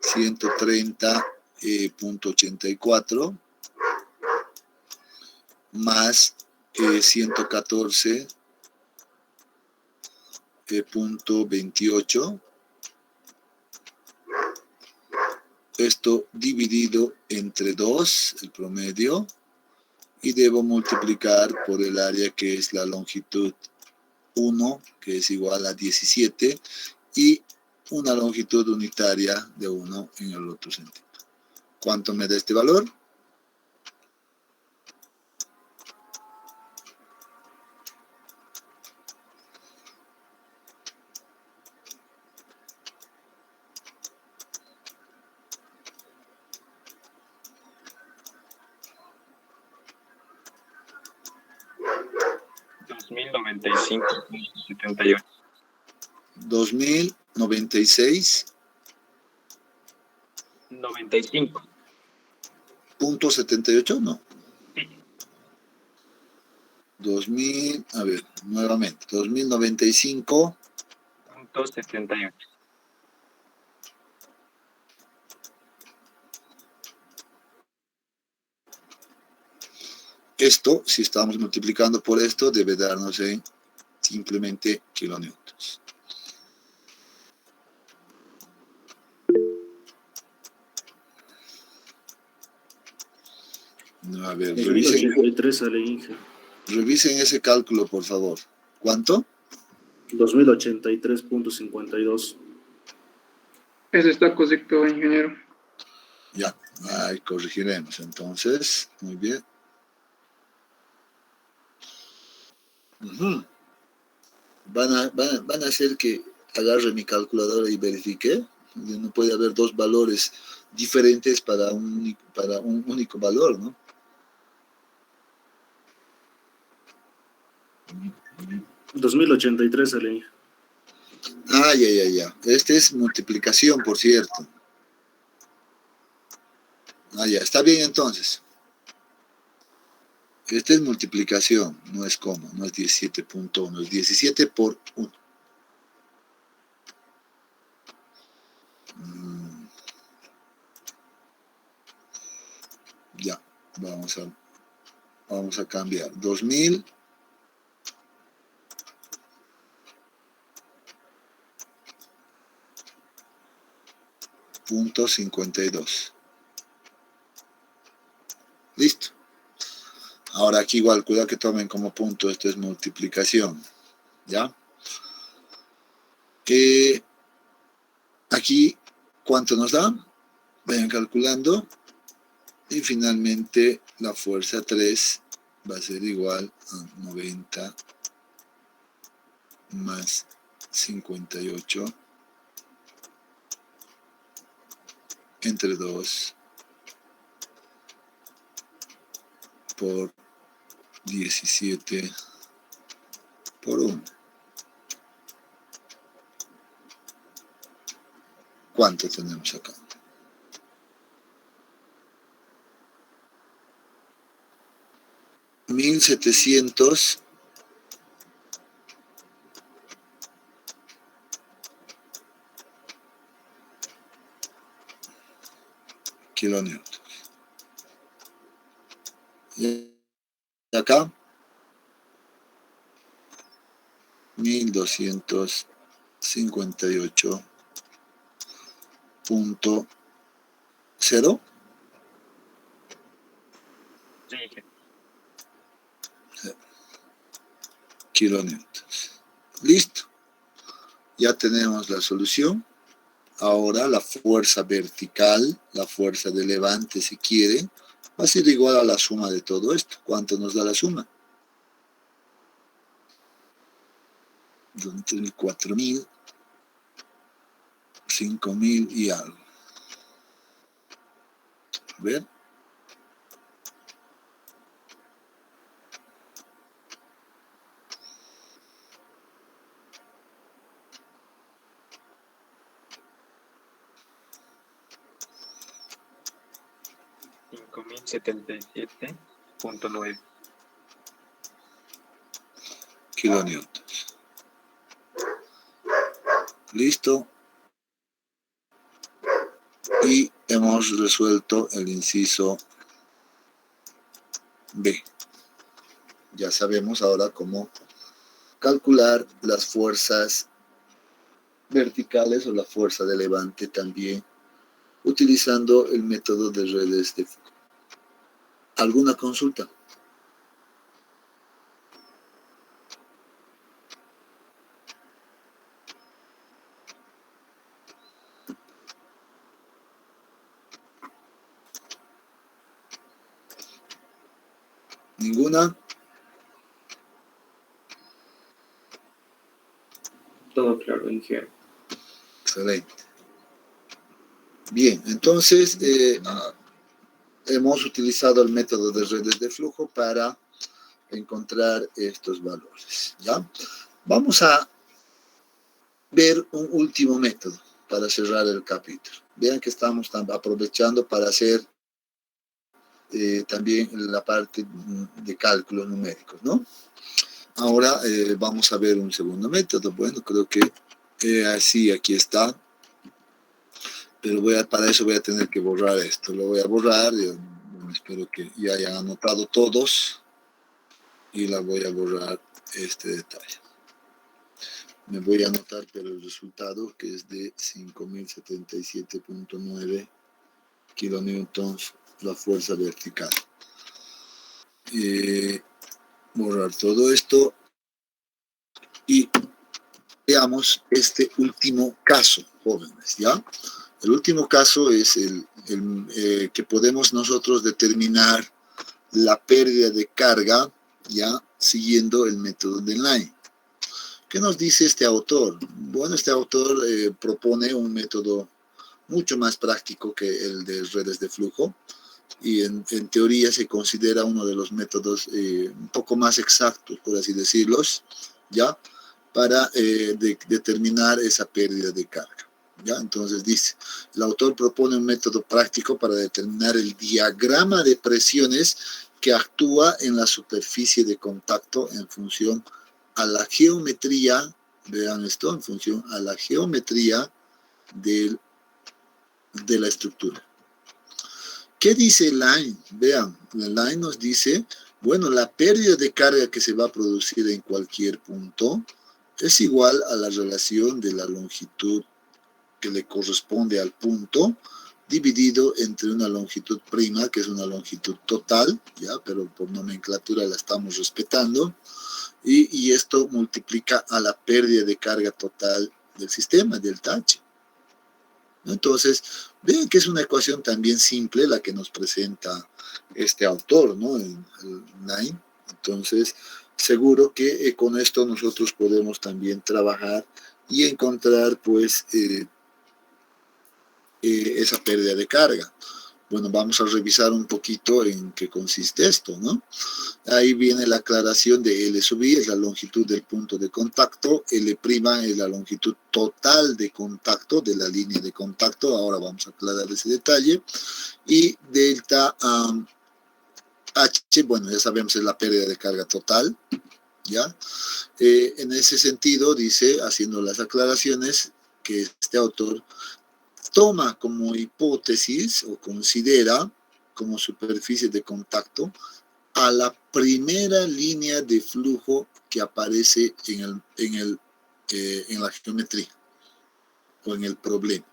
130.84 más 114.28, esto dividido entre 2, el promedio, y debo multiplicar por el área que es la longitud 1, que es igual a 17, y una longitud unitaria de 1 en el otro sentido. ¿Cuánto me da este valor? $2,095.78. 2096. 95. No. 2000, a ver, nuevamente, 2095. .78. Esto, si estamos multiplicando por esto, debe darnos en simplemente kilonewtons. A ver, revisen ese cálculo, por favor. ¿Cuánto? 2083.52. Eso está correcto, ingeniero. Ya, ahí corregiremos. Entonces, muy bien. ¿Van a hacer que agarre mi calculadora y verifique? No puede haber dos valores diferentes para un único valor, ¿no? $2083, Ale. Ah, ya. Este es multiplicación, por cierto. Ah, ya, está bien entonces. Esta es multiplicación, no es coma, no es 17.1, es 17 por 1. Ya, vamos a cambiar. 2000. .52. Listo. Ahora aquí igual, cuidado que tomen como punto, esto es multiplicación. ¿Ya? Aquí, ¿cuánto nos da? Vayan calculando. Y finalmente la fuerza 3 va a ser igual a 90 más 58 entre 2 por 17 por 1. ¿Cuánto tenemos acá? $1,700 kilonewtons. Y acá 1258.0 kilonewtons. Listo. Ya tenemos la solución. Ahora la fuerza vertical, la fuerza de levante si quiere, va a ser igual a la suma de todo esto. ¿Cuánto nos da la suma? 4.000 5.000 y algo. A ver. $5.077.9. kilonewtons. Listo. Y hemos resuelto el inciso B. Ya sabemos ahora cómo calcular las fuerzas verticales o la fuerza de levante también utilizando el método de redes de Foucault. ¿Alguna consulta? ¿Ninguna? Todo claro, ingeniero. Excelente. Bien, entonces hemos utilizado el método de redes de flujo para encontrar estos valores, ¿ya? Vamos a ver un último método para cerrar el capítulo. Vean que estamos aprovechando para hacer también la parte de cálculos numéricos, ¿no? Ahora vamos a ver un segundo método. Bueno, creo que así aquí está. Pero para eso voy a tener que borrar esto. Lo voy a borrar. Espero que ya hayan anotado todos. Y la voy a borrar este detalle. Me voy a anotar por el resultado que es de 5.077.9 kilonewtons la fuerza vertical. Borrar todo esto y veamos este último caso, jóvenes, ¿ya? El último caso es el que podemos nosotros determinar la pérdida de carga, ya siguiendo el método de Line. ¿Qué nos dice este autor? Bueno, este autor propone un método mucho más práctico que el de redes de flujo y en teoría se considera uno de los métodos un poco más exactos, por así decirlos, ¿ya? Para determinar esa pérdida de carga. ¿Ya? Entonces dice, el autor propone un método práctico para determinar el diagrama de presiones que actúa en la superficie de contacto en función a la geometría, vean esto, en función a la geometría de la estructura. ¿Qué dice Line? Vean, Line nos dice, bueno, la pérdida de carga que se va a producir en cualquier punto es igual a la relación de la longitud que le corresponde al punto, dividido entre una longitud prima, que es una longitud total, ya, pero por nomenclatura la estamos respetando, y esto multiplica a la pérdida de carga total del sistema, del H. Entonces, vean que es una ecuación también simple la que nos presenta este autor, ¿no? En el Line. Entonces, seguro que con esto nosotros podemos también trabajar y encontrar, pues, esa pérdida de carga. Bueno, vamos a revisar un poquito en qué consiste esto, ¿no? Ahí viene la aclaración de L sub I, es la longitud del punto de contacto, L' es la longitud total de contacto, de la línea de contacto, ahora vamos a aclarar ese detalle, y delta H, bueno, ya sabemos es la pérdida de carga total, ¿ya? En ese sentido, dice, haciendo las aclaraciones, que este autor toma como hipótesis o considera como superficie de contacto a la primera línea de flujo que aparece en la geometría o en el problema.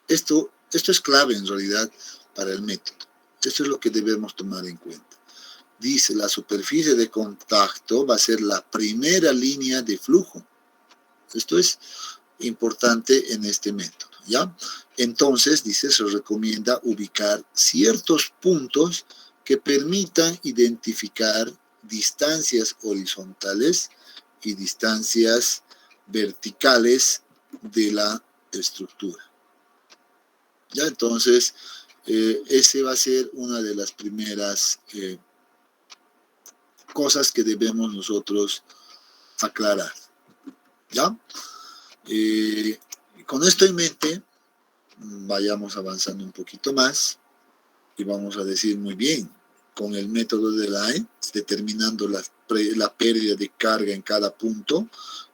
Esto es clave en realidad para el método. Esto es lo que debemos tomar en cuenta. Dice, la superficie de contacto va a ser la primera línea de flujo. Esto es importante en este método, ¿ya? Entonces, dice, se recomienda ubicar ciertos puntos que permitan identificar distancias horizontales y distancias verticales de la estructura. Ya, entonces, ese va a ser una de las primeras cosas que debemos nosotros aclarar. ¿Ya? Con esto en mente, vayamos avanzando un poquito más y vamos a decir muy bien, con el método de Line, determinando la pérdida de carga en cada punto,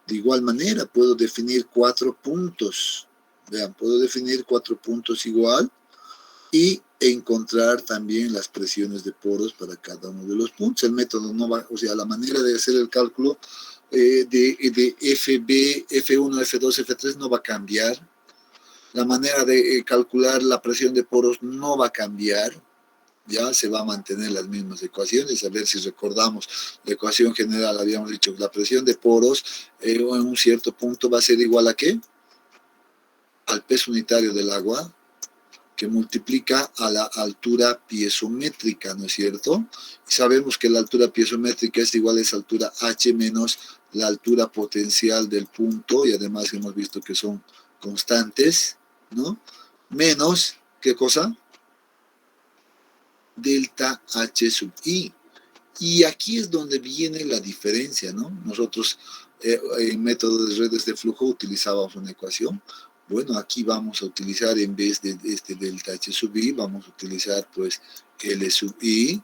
de igual manera puedo definir 4 puntos. Vean, puedo definir 4 puntos igual y encontrar también las presiones de poros para cada uno de los puntos. El método no va, o sea, la manera de hacer el cálculo de FB, F1, F2, F3 no va a cambiar. La manera de calcular la presión de poros no va a cambiar. Ya se va a mantener las mismas ecuaciones. A ver si recordamos la ecuación general. Habíamos dicho que la presión de poros en un cierto punto va a ser igual a ¿qué? Al peso unitario del agua, que multiplica a la altura piezométrica, ¿no es cierto? Y sabemos que la altura piezométrica es igual a esa altura H menos la altura potencial del punto, y además hemos visto que son constantes, ¿no? Menos, ¿qué cosa? Delta H sub I. Y aquí es donde viene la diferencia, ¿no? Nosotros en método de redes de flujo utilizábamos una ecuación. Bueno, aquí vamos a utilizar, en vez de este delta H sub I, vamos a utilizar pues L sub I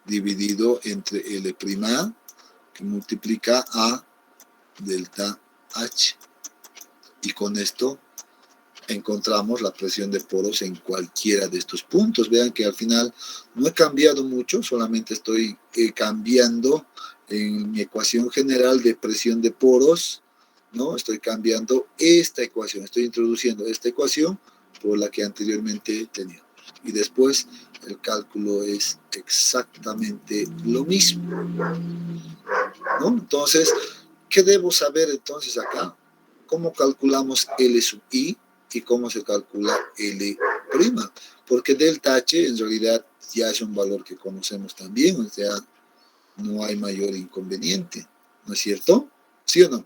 dividido entre L', que multiplica a delta H. Y con esto encontramos la presión de poros en cualquiera de estos puntos. Vean que al final no he cambiado mucho, solamente estoy cambiando en mi ecuación general de presión de poros, ¿no? Estoy cambiando esta ecuación, estoy introduciendo esta ecuación por la que anteriormente teníamos. Y después el cálculo es exactamente lo mismo, ¿no? Entonces, ¿qué debo saber entonces acá? ¿Cómo calculamos L sub I y cómo se calcula L'? Porque delta H en realidad ya es un valor que conocemos también, o sea, no hay mayor inconveniente, ¿no es cierto? ¿Sí o no?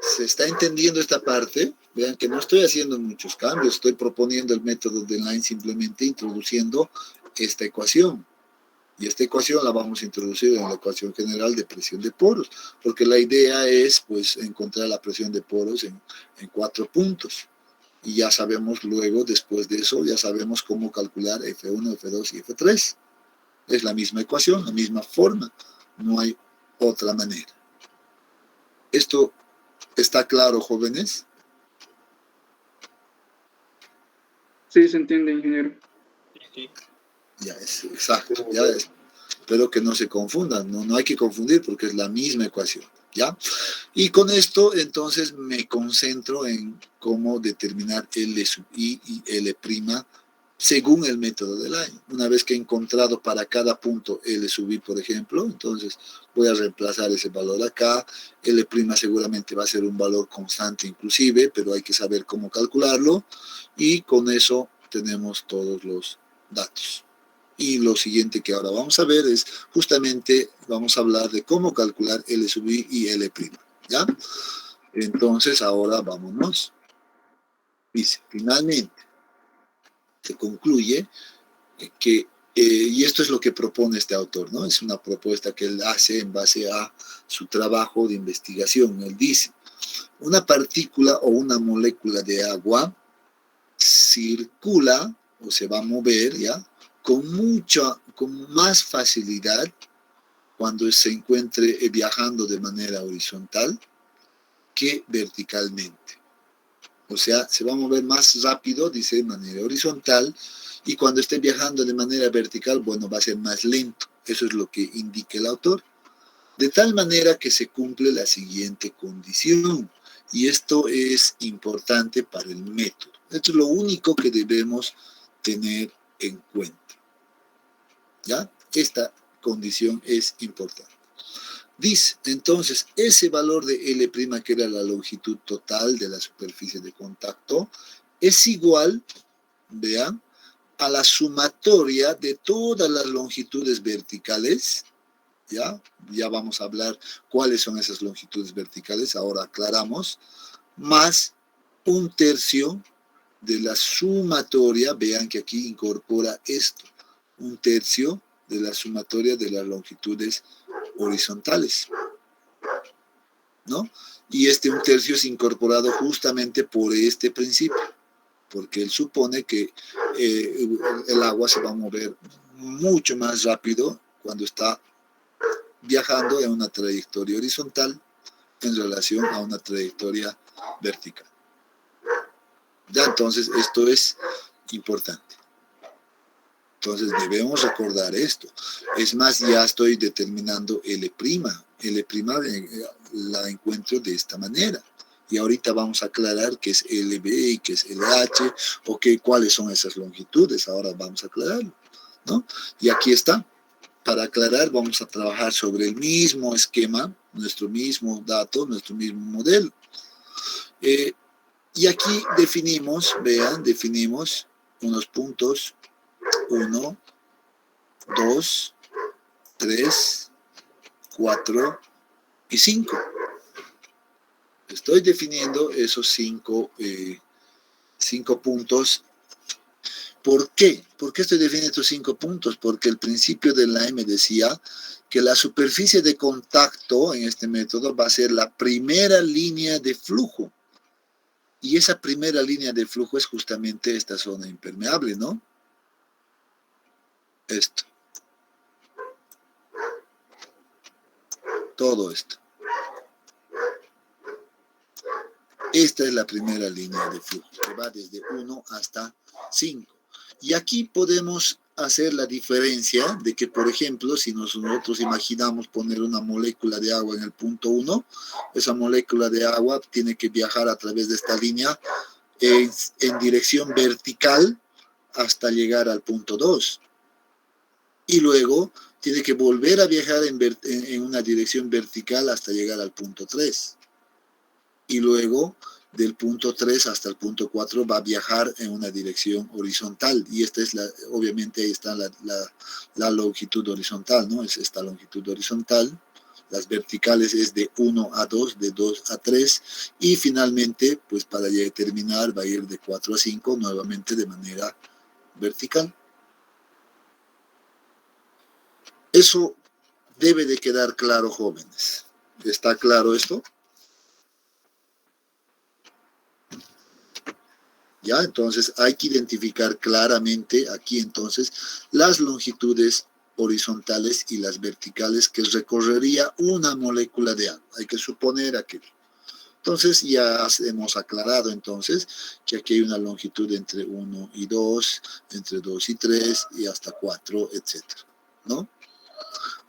¿Se está entendiendo esta parte? Vean que no estoy haciendo muchos cambios, estoy proponiendo el método de Line simplemente introduciendo esta ecuación. Y esta ecuación la vamos a introducir en la ecuación general de presión de poros, porque la idea es pues encontrar la presión de poros en 4 puntos. Y ya sabemos luego, después de eso, ya sabemos cómo calcular F1, F2 y F3. Es la misma ecuación, la misma forma, no hay otra manera. ¿Esto está claro, jóvenes? Sí, se entiende, ingeniero. Sí. Ya es, exacto, ya es. Espero que no se confundan, no hay que confundir porque es la misma ecuación, ¿ya? Y con esto, entonces, me concentro en cómo determinar L sub I y L' según el método de Line. Una vez que he encontrado para cada punto L sub I, por ejemplo, entonces voy a reemplazar ese valor acá. L' seguramente va a ser un valor constante inclusive, pero hay que saber cómo calcularlo. Y con eso tenemos todos los datos. Y lo siguiente que ahora vamos a ver es justamente, vamos a hablar de cómo calcular L sub I y L', ¿ya? Entonces ahora vámonos. Dice, finalmente, se concluye que, y esto es lo que propone este autor, ¿no? Es una propuesta que él hace en base a su trabajo de investigación. Él dice, una partícula o una molécula de agua circula o se va a mover, ¿ya? Con más facilidad cuando se encuentre viajando de manera horizontal que verticalmente. O sea, se va a mover más rápido, dice, de manera horizontal, y cuando esté viajando de manera vertical, bueno, va a ser más lento. Eso es lo que indica el autor. De tal manera que se cumple la siguiente condición, y esto es importante para el método. Esto es lo único que debemos tener en cuenta. ¿Ya? Esta condición es importante. Dice, entonces, ese valor de L', que era la longitud total de la superficie de contacto, es igual, vean, a la sumatoria de todas las longitudes verticales, ¿ya? Vamos a hablar cuáles son esas longitudes verticales, ahora aclaramos, más un tercio de la sumatoria, vean que aquí incorpora esto, un tercio de la sumatoria de las longitudes horizontales, ¿no? Y un tercio es incorporado justamente por este principio, porque él supone que el agua se va a mover mucho más rápido cuando está viajando en una trayectoria horizontal en relación a una trayectoria vertical. Ya, entonces, esto es importante. Entonces, debemos recordar esto. Es más, ya estoy determinando L'. L' la encuentro de esta manera. Y ahorita vamos a aclarar qué es LB y qué es LH, o cuáles son esas longitudes. Ahora vamos a aclararlo, ¿no? Y aquí está. Para aclarar, vamos a trabajar sobre el mismo esquema, nuestro mismo dato, nuestro mismo modelo. Y aquí definimos, vean, definimos unos puntos 1, 2, 3, 4 y 5. Estoy definiendo esos 5 puntos. ¿Por qué? ¿Por qué estoy definiendo estos 5 puntos? Porque el principio de la M decía que la superficie de contacto en este método va a ser la primera línea de flujo. Y esa primera línea de flujo es justamente esta zona impermeable, ¿no? Esto. Todo esto. Esta es la primera línea de flujo, que va desde 1 hasta 5. Y aquí podemos hacer la diferencia de que, por ejemplo, si nosotros imaginamos poner una molécula de agua en el punto 1, esa molécula de agua tiene que viajar a través de esta línea en dirección vertical hasta llegar al punto 2. Y luego tiene que volver a viajar en una dirección vertical hasta llegar al punto 3. Y luego del punto 3 hasta el punto 4 va a viajar en una dirección horizontal. Y esta es obviamente ahí está la longitud horizontal, ¿no? Es esta longitud horizontal. Las verticales es de 1 a 2, de 2 a 3. Y finalmente, pues para terminar, va a ir de 4 a 5, nuevamente de manera vertical. Eso debe de quedar claro, jóvenes. ¿Está claro esto? ¿Ya? Entonces hay que identificar claramente aquí entonces las longitudes horizontales y las verticales que recorrería una molécula de agua. Hay que suponer aquello. Entonces ya hemos aclarado entonces que aquí hay una longitud entre 1 y 2, entre 2 y 3 y hasta 4, etc. ¿No?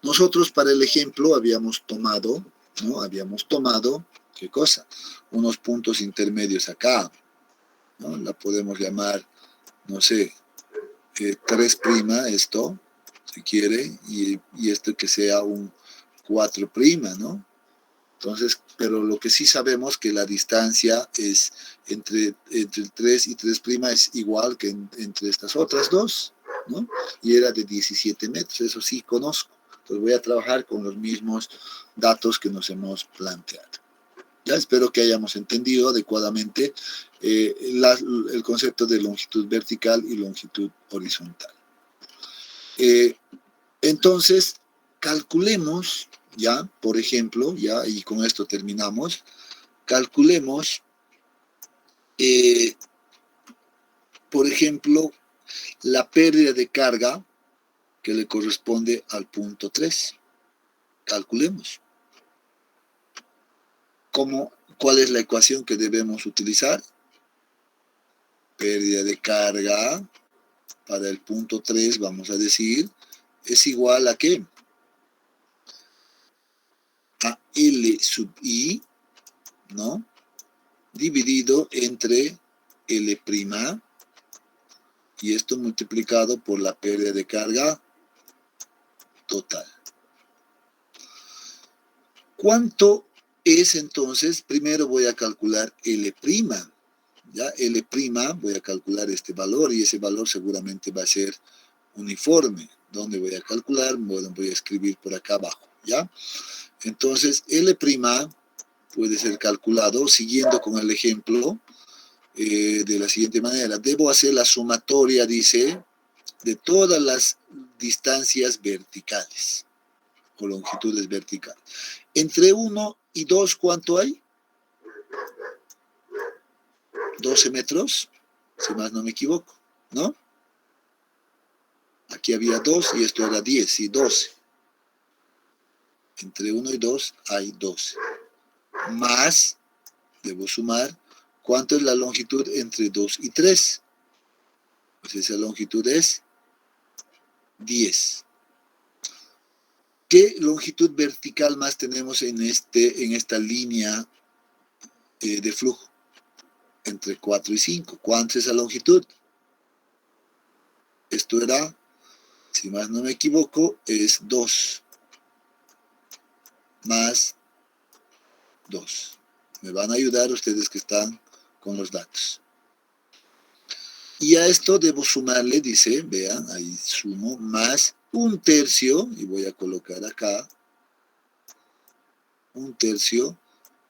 Nosotros para el ejemplo habíamos tomado, ¿qué cosa? Unos puntos intermedios acá, ¿no? La podemos llamar, no sé, 3', esto, si quiere, y esto que sea un 4', ¿no? Entonces, pero lo que sí sabemos que la distancia es entre el 3 y 3' es igual que entre estas otras dos, ¿no? Y era de 17 metros, eso sí conozco. Entonces voy a trabajar con los mismos datos que nos hemos planteado. Ya espero que hayamos entendido adecuadamente el concepto de longitud vertical y longitud horizontal. Entonces, calculemos, ya, por ejemplo, ya, y con esto terminamos, calculemos, por ejemplo, la pérdida de carga que le corresponde al punto 3. Calculemos. ¿Cuál es la ecuación que debemos utilizar? Pérdida de carga para el punto 3, vamos a decir, es igual a ¿qué? A L sub I, ¿no? Dividido entre L', y esto multiplicado por la pérdida de carga total. ¿Cuánto es entonces? Primero voy a calcular L'. ¿Ya? L', voy a calcular este valor y ese valor seguramente va a ser uniforme. ¿Dónde voy a calcular? Bueno, voy a escribir por acá abajo, ¿ya? Entonces, L' puede ser calculado, siguiendo con el ejemplo, de la siguiente manera. Debo hacer la sumatoria, dice, de todas las distancias verticales o longitudes verticales. Entre 1 y 2, ¿cuánto hay? 12 metros, si más no me equivoco, ¿no? Aquí había 2 y esto era 10, y 12. Entre 1 y 2 hay 12. Más, debo sumar, ¿cuánto es la longitud entre 2 y 3? Pues esa longitud es 10. ¿Qué longitud vertical más tenemos en esta línea de flujo? Entre 4 y 5. ¿Cuánto es esa longitud? Esto era, si más no me equivoco, es 2 más 2. Me van a ayudar ustedes que están con los datos. Y a esto debo sumarle, dice, vean, ahí sumo, más 1/3, y voy a colocar acá, 1/3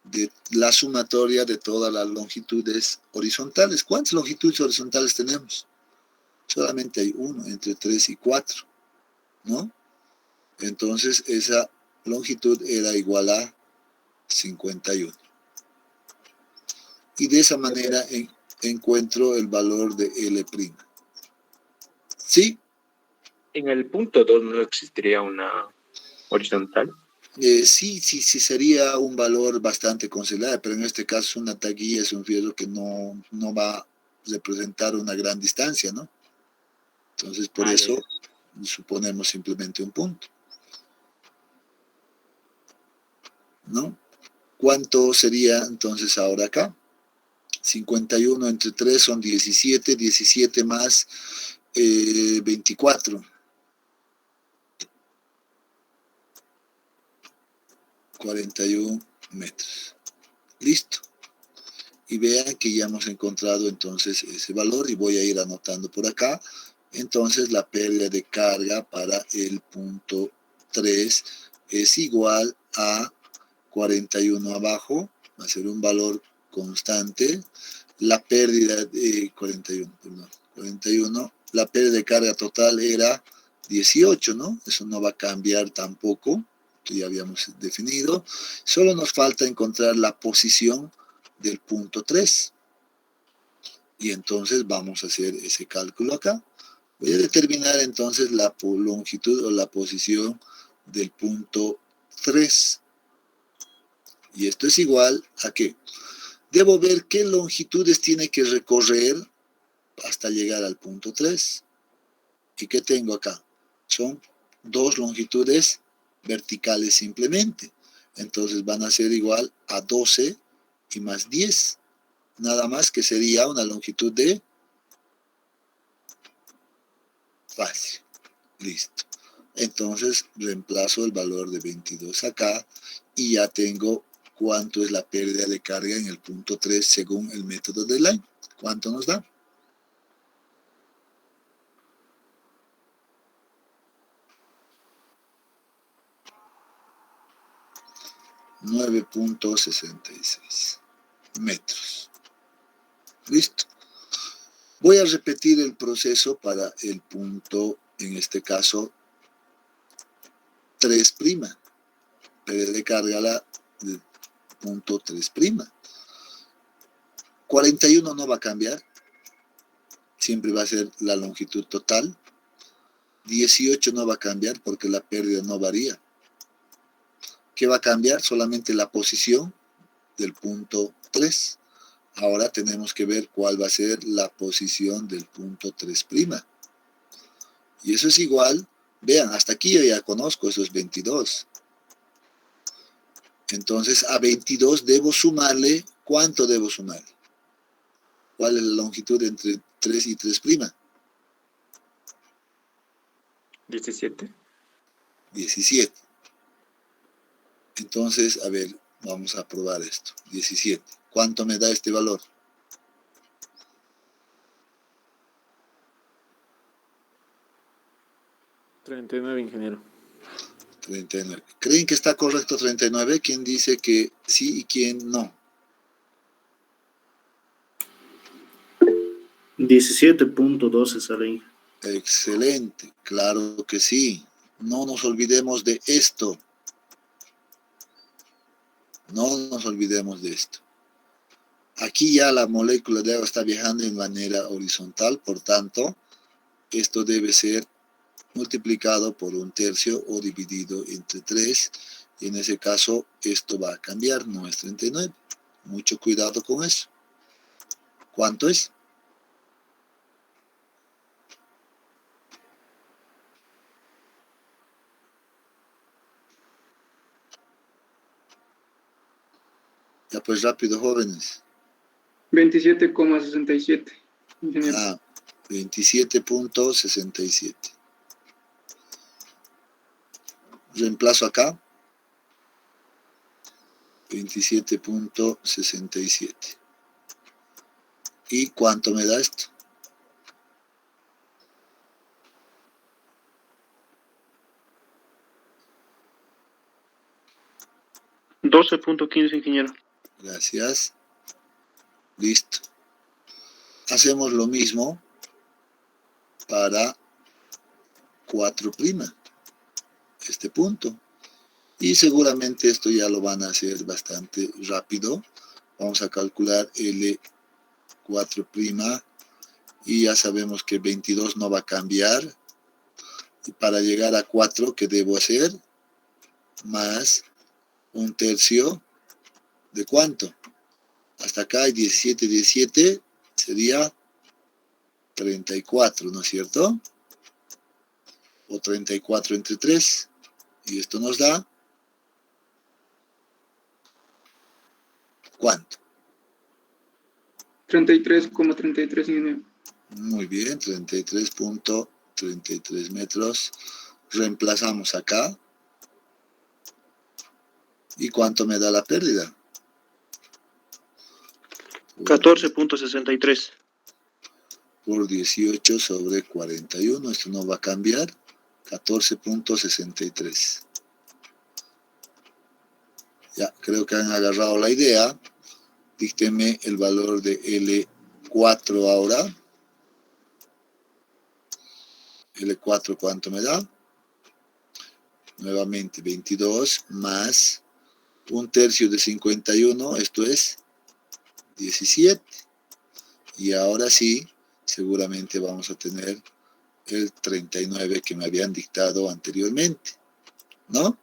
de la sumatoria de todas las longitudes horizontales. ¿Cuántas longitudes horizontales tenemos? Solamente hay 1, entre 3 y 4, ¿no? Entonces esa longitud era igual a 51. Y de esa manera encuentro el valor de L'. ¿Sí? En el punto 2 no existiría una horizontal. Sí sería un valor bastante considerable, pero en este caso una taguilla es un fierro que no va a representar una gran distancia, ¿no? Entonces por eso suponemos simplemente un punto, ¿no? ¿Cuánto sería entonces ahora acá? 51 entre 3 son 17, 17 más 24. 41 metros. Listo. Y vean que ya hemos encontrado entonces ese valor y voy a ir anotando por acá. Entonces la pérdida de carga para el punto 3 es igual a 41 abajo, va a ser un valor constante. La pérdida de 41, la pérdida de carga total era 18, ¿no? Eso no va a cambiar tampoco, que ya habíamos definido. Solo nos falta encontrar la posición del punto 3. Y entonces vamos a hacer ese cálculo acá. Voy a determinar entonces la longitud o la posición del punto 3. Y esto es igual a ¿qué? Debo ver qué longitudes tiene que recorrer hasta llegar al punto 3. ¿Y qué tengo acá? Son 2 longitudes verticales simplemente. Entonces van a ser igual a 12 y más 10. Nada más que sería una longitud de fácil. Listo. Entonces reemplazo el valor de 22 acá y ya tengo cuánto es la pérdida de carga en el punto 3 según el método de Line. ¿Cuánto nos da? $9.66 metros. Listo. Voy a repetir el proceso para el punto, en este caso, 3'. Pérdida de carga del punto 3'. 41 no va a cambiar. Siempre va a ser la longitud total. 18 no va a cambiar porque la pérdida no varía. ¿Qué va a cambiar? Solamente la posición del punto 3. Ahora tenemos que ver cuál va a ser la posición del punto 3'. Y eso es igual, vean, hasta aquí yo ya conozco esos 22. Entonces a 22 debo sumarle, ¿cuánto debo sumarle? ¿Cuál es la longitud entre 3 y 3'? 17. 17. Entonces, a ver, vamos a probar esto. 17. ¿Cuánto me da este valor? $39, ingeniero. 39. ¿Creen que está correcto 39? ¿Quién dice que sí y quién no? 17.12 sale ahí. Excelente, claro que sí. No nos olvidemos de esto. No nos olvidemos de esto. Aquí ya la molécula de agua está viajando en manera horizontal, por tanto, esto debe ser multiplicado por 1/3 o dividido entre 3. Y en ese caso, esto va a cambiar, no es 39. Mucho cuidado con eso. ¿Cuánto es? Ya pues rápido, jóvenes. 27,67, ingeniero. 27.67. Reemplazo acá. 27.67. ¿Y cuánto me da esto? $12.15, ingeniero. Gracias. Listo. Hacemos lo mismo para 4', este punto. Y seguramente esto ya lo van a hacer bastante rápido. Vamos a calcular L4'. Y ya sabemos que 22 no va a cambiar. Y para llegar a 4, ¿qué debo hacer? Más 1/3 de ¿cuánto? Hasta acá hay 17 sería 34, ¿no es cierto? O 34 entre 3. Y esto nos da ¿cuánto? 33,33, ingeniero. Muy bien, 33.33 metros. Reemplazamos acá. ¿Y cuánto me da la pérdida? 14.63. Por 18 sobre 41. Esto no va a cambiar. 14.63. Ya, creo que han agarrado la idea. Díctenme el valor de L4 ahora. L4, ¿cuánto me da? Nuevamente 22 más 1/3 de 51, esto es 17. Y ahora sí, seguramente vamos a tener el 39 que me habían dictado anteriormente, ¿no?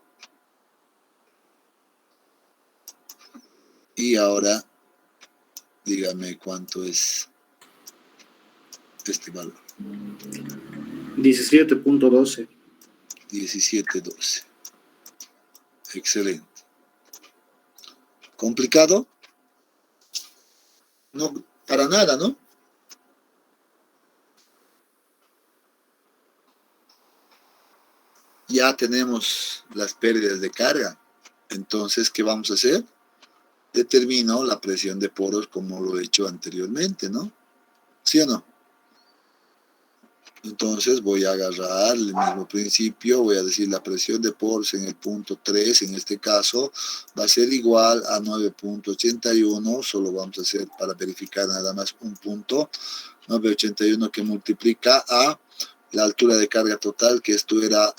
Y ahora, dígame cuánto es este valor. 17.12. 17.12. Excelente. ¿Complicado? No, para nada, ¿no? Ya tenemos las pérdidas de carga. Entonces, ¿qué vamos a hacer? Determino la presión de poros como lo he hecho anteriormente, ¿no? ¿Sí o no? Entonces voy a agarrar el mismo principio, voy a decir la presión de poros en el punto 3, en este caso, va a ser igual a 9.81, solo vamos a hacer para verificar nada más un punto, 9.81 que multiplica a la altura de carga total, que esto era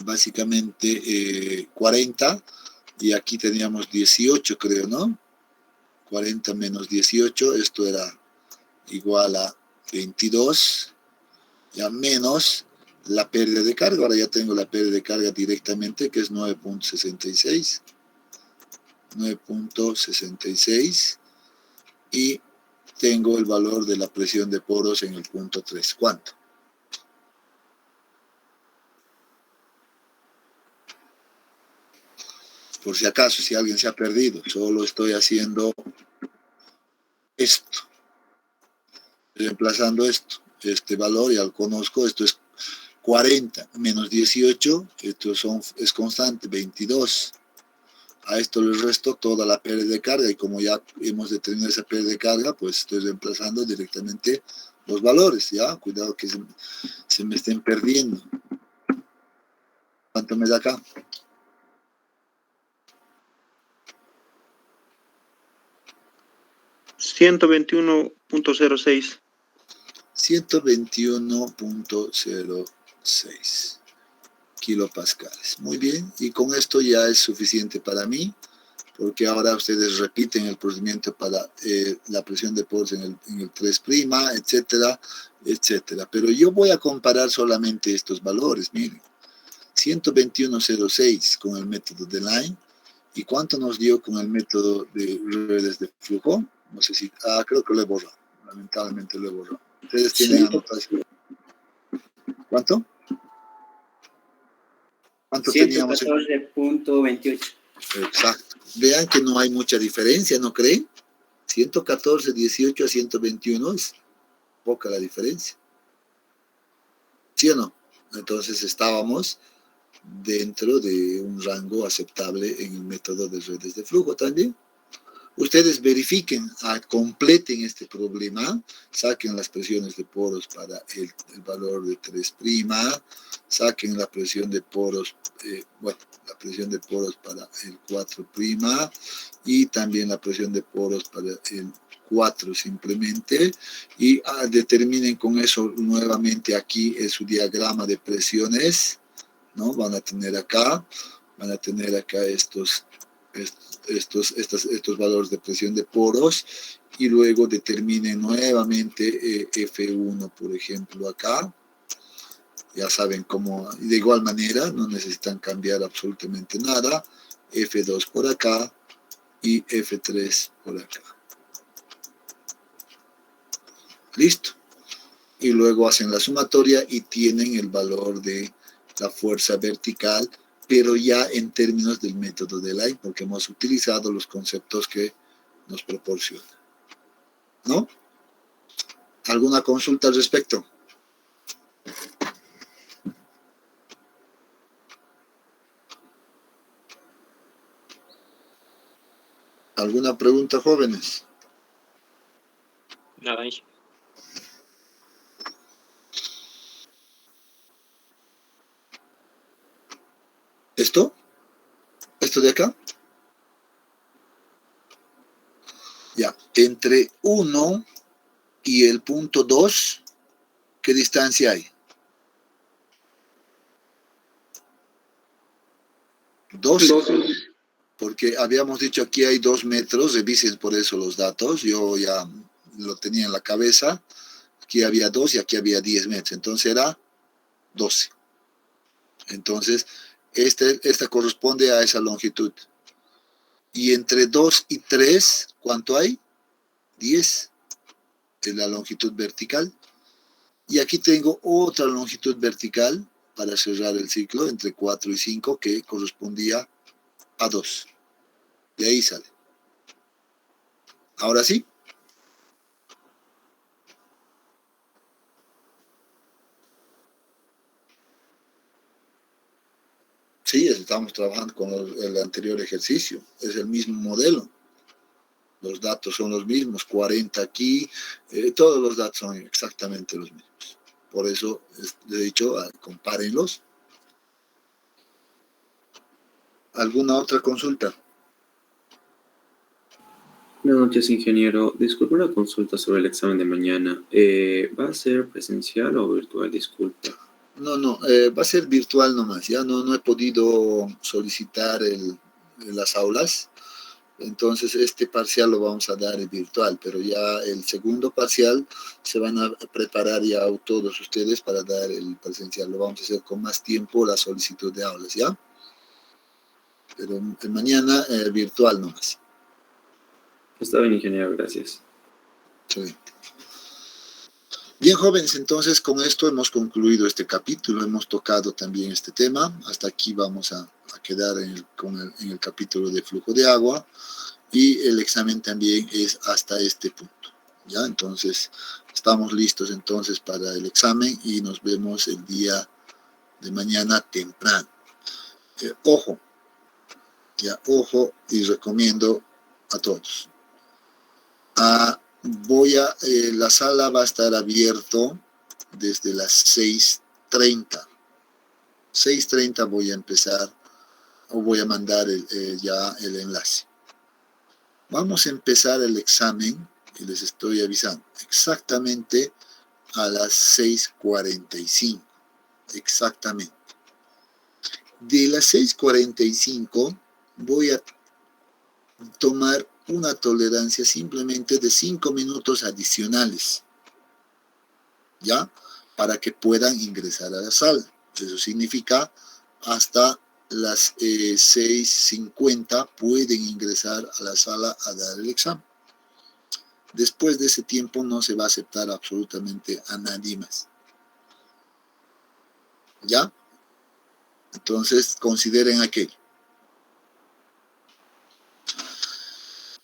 básicamente 40, y aquí teníamos 18 creo, ¿no? 40 menos 18, esto era igual a 22, ya menos la pérdida de carga. Ahora ya tengo la pérdida de carga directamente, que es 9.66. 9.66. Y tengo el valor de la presión de poros en el punto 3. ¿Cuánto? Por si acaso, si alguien se ha perdido, solo estoy haciendo esto. Reemplazando este valor, ya lo conozco, esto es 40 menos 18, esto es constante, 22. A esto le resto toda la pérdida de carga, y como ya hemos determinado esa pérdida de carga, pues estoy reemplazando directamente los valores, ¿ya? Cuidado que se me estén perdiendo. ¿Cuánto me da acá? 121.06. 121.06 kilopascales. Muy bien, y con esto ya es suficiente para mí, porque ahora ustedes repiten el procedimiento para la presión de poros en el 3', etcétera, etcétera. Pero yo voy a comparar solamente estos valores, miren. 121.06 con el método de Line. ¿Y cuánto nos dio con el método de redes de flujo? No sé si... creo que lo he borrado. Lamentablemente lo he borrado. Ustedes tienen anotación. ¿Cuánto? ¿Cuánto teníamos? 114.28. Exacto. Vean que no hay mucha diferencia, ¿no creen? 114.18 a 121 es poca la diferencia. ¿Sí o no? Entonces estábamos dentro de un rango aceptable en el método de redes de flujo también. Ustedes verifiquen, completen este problema, saquen las presiones de poros para el valor de 3', saquen la presión de poros, la presión de poros para el 4', y también la presión de poros para el 4 simplemente, y determinen con eso nuevamente aquí su diagrama de presiones, ¿no? Van a tener acá estos valores de presión de poros, y luego determinen nuevamente F1, por ejemplo, acá. Ya saben cómo, y de igual manera, no necesitan cambiar absolutamente nada. F2 por acá y F3 por acá. Listo. Y luego hacen la sumatoria y tienen el valor de la fuerza vertical, pero ya en términos del método de Line, porque hemos utilizado los conceptos que nos proporciona. ¿No? ¿Alguna consulta al respecto? ¿Alguna pregunta, jóvenes? Nada ahí. ¿Esto? ¿Esto de acá? Ya, entre 1 y el punto 2, ¿qué distancia hay? 12. Porque habíamos dicho aquí hay 2 metros, revisen por eso los datos, yo ya lo tenía en la cabeza, aquí había 2 y aquí había 10 metros, entonces era 12. Entonces, esta corresponde a esa longitud. Y entre 2 y 3, ¿cuánto hay? 10, es la longitud vertical. Y aquí tengo otra longitud vertical para cerrar el ciclo, entre 4 y 5, que correspondía a 2. De ahí sale. Ahora sí. Sí, estamos trabajando con el anterior ejercicio. Es el mismo modelo. Los datos son los mismos. 40 aquí. Todos los datos son exactamente los mismos. Por eso les he dicho, compárenlos. ¿Alguna otra consulta? Buenas noches, ingeniero. Disculpe una consulta sobre el examen de mañana. ¿Va a ser presencial o virtual? Disculpe. No, va a ser virtual nomás. Ya no he podido solicitar las aulas. Entonces, este parcial lo vamos a dar virtual, pero ya el segundo parcial se van a preparar ya todos ustedes para dar el presencial. Lo vamos a hacer con más tiempo, la solicitud de aulas, ¿ya? Pero mañana virtual nomás. Está bien, ingeniero, gracias. Sí. Bien, jóvenes, entonces con esto hemos concluido este capítulo, hemos tocado también este tema. Hasta aquí vamos a quedar en el capítulo de flujo de agua, y el examen también es hasta este punto. ¿Ya? Entonces, estamos listos entonces para el examen y nos vemos el día de mañana temprano. Ojo, y recomiendo a todos. La sala va a estar abierto desde las 6:30. 6:30 voy a empezar, o voy a mandar ya el enlace. Vamos a empezar el examen y les estoy avisando, exactamente a las 6:45, exactamente. De las 6:45 voy a tomar una tolerancia simplemente de 5 minutos adicionales, ¿ya? Para que puedan ingresar a la sala. Eso significa hasta las 6:50 pueden ingresar a la sala a dar el examen. Después de ese tiempo no se va a aceptar absolutamente a nadie más. ¿Ya? Entonces, consideren aquello.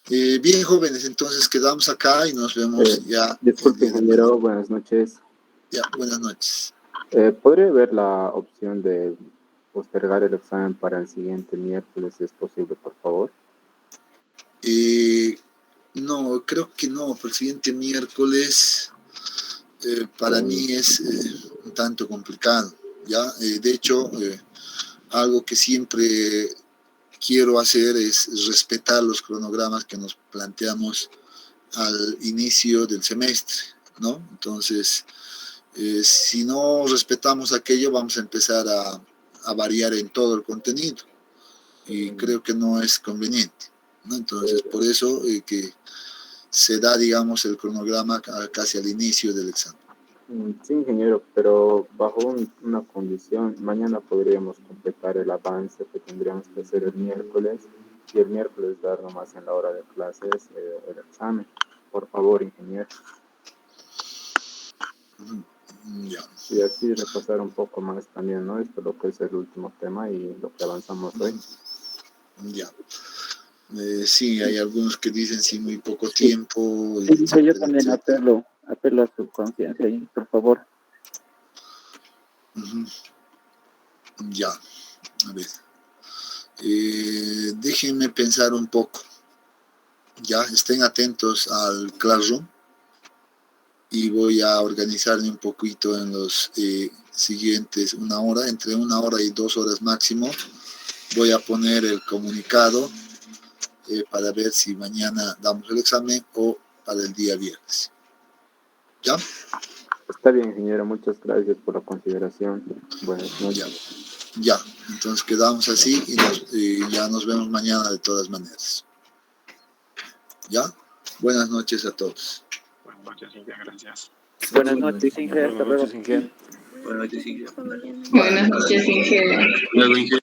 Bien, jóvenes, entonces quedamos acá y nos vemos ya. Disculpe, ingeniero, buenas noches. Ya, buenas noches. ¿Podría ver la opción de postergar el examen para el siguiente miércoles, si es posible, por favor? No, creo que no. Para el siguiente miércoles, para mí es un tanto complicado, ¿ya? De hecho, algo que siempre quiero hacer es respetar los cronogramas que nos planteamos al inicio del semestre, ¿no? Entonces, si no respetamos aquello, vamos a empezar a variar en todo el contenido y creo que no es conveniente, ¿no? Entonces, por eso que se da, digamos, el cronograma casi al inicio del examen. Sí, ingeniero, pero bajo una condición, mañana podríamos completar el avance que tendríamos que hacer el miércoles y el miércoles dar nomás en la hora de clases el examen. Por favor, ingeniero. Ya. Y así repasar un poco más también, ¿no? Esto es lo que es el último tema y lo que avanzamos hoy. Ya. Sí, hay algunos que dicen sí, muy poco tiempo. Yo también apelo a su conciencia, por favor. Ya, a ver. Déjenme pensar un poco. Ya, estén atentos al Classroom y voy a organizarme un poquito en los siguientes una hora, entre 1 hora y 2 horas máximo. Voy a poner el comunicado para ver si mañana damos el examen o para el día viernes. ¿Ya? Está bien, ingeniero. Muchas gracias por la consideración. Buenas noches. Ya. Entonces quedamos así y ya nos vemos mañana de todas maneras. ¿Ya? Buenas noches a todos. Buenas noches, Cintia, gracias. Buenas noches, Inge. Hasta luego. Buenas noches, Inge. Buenas noches, Inge. Luego, Inge.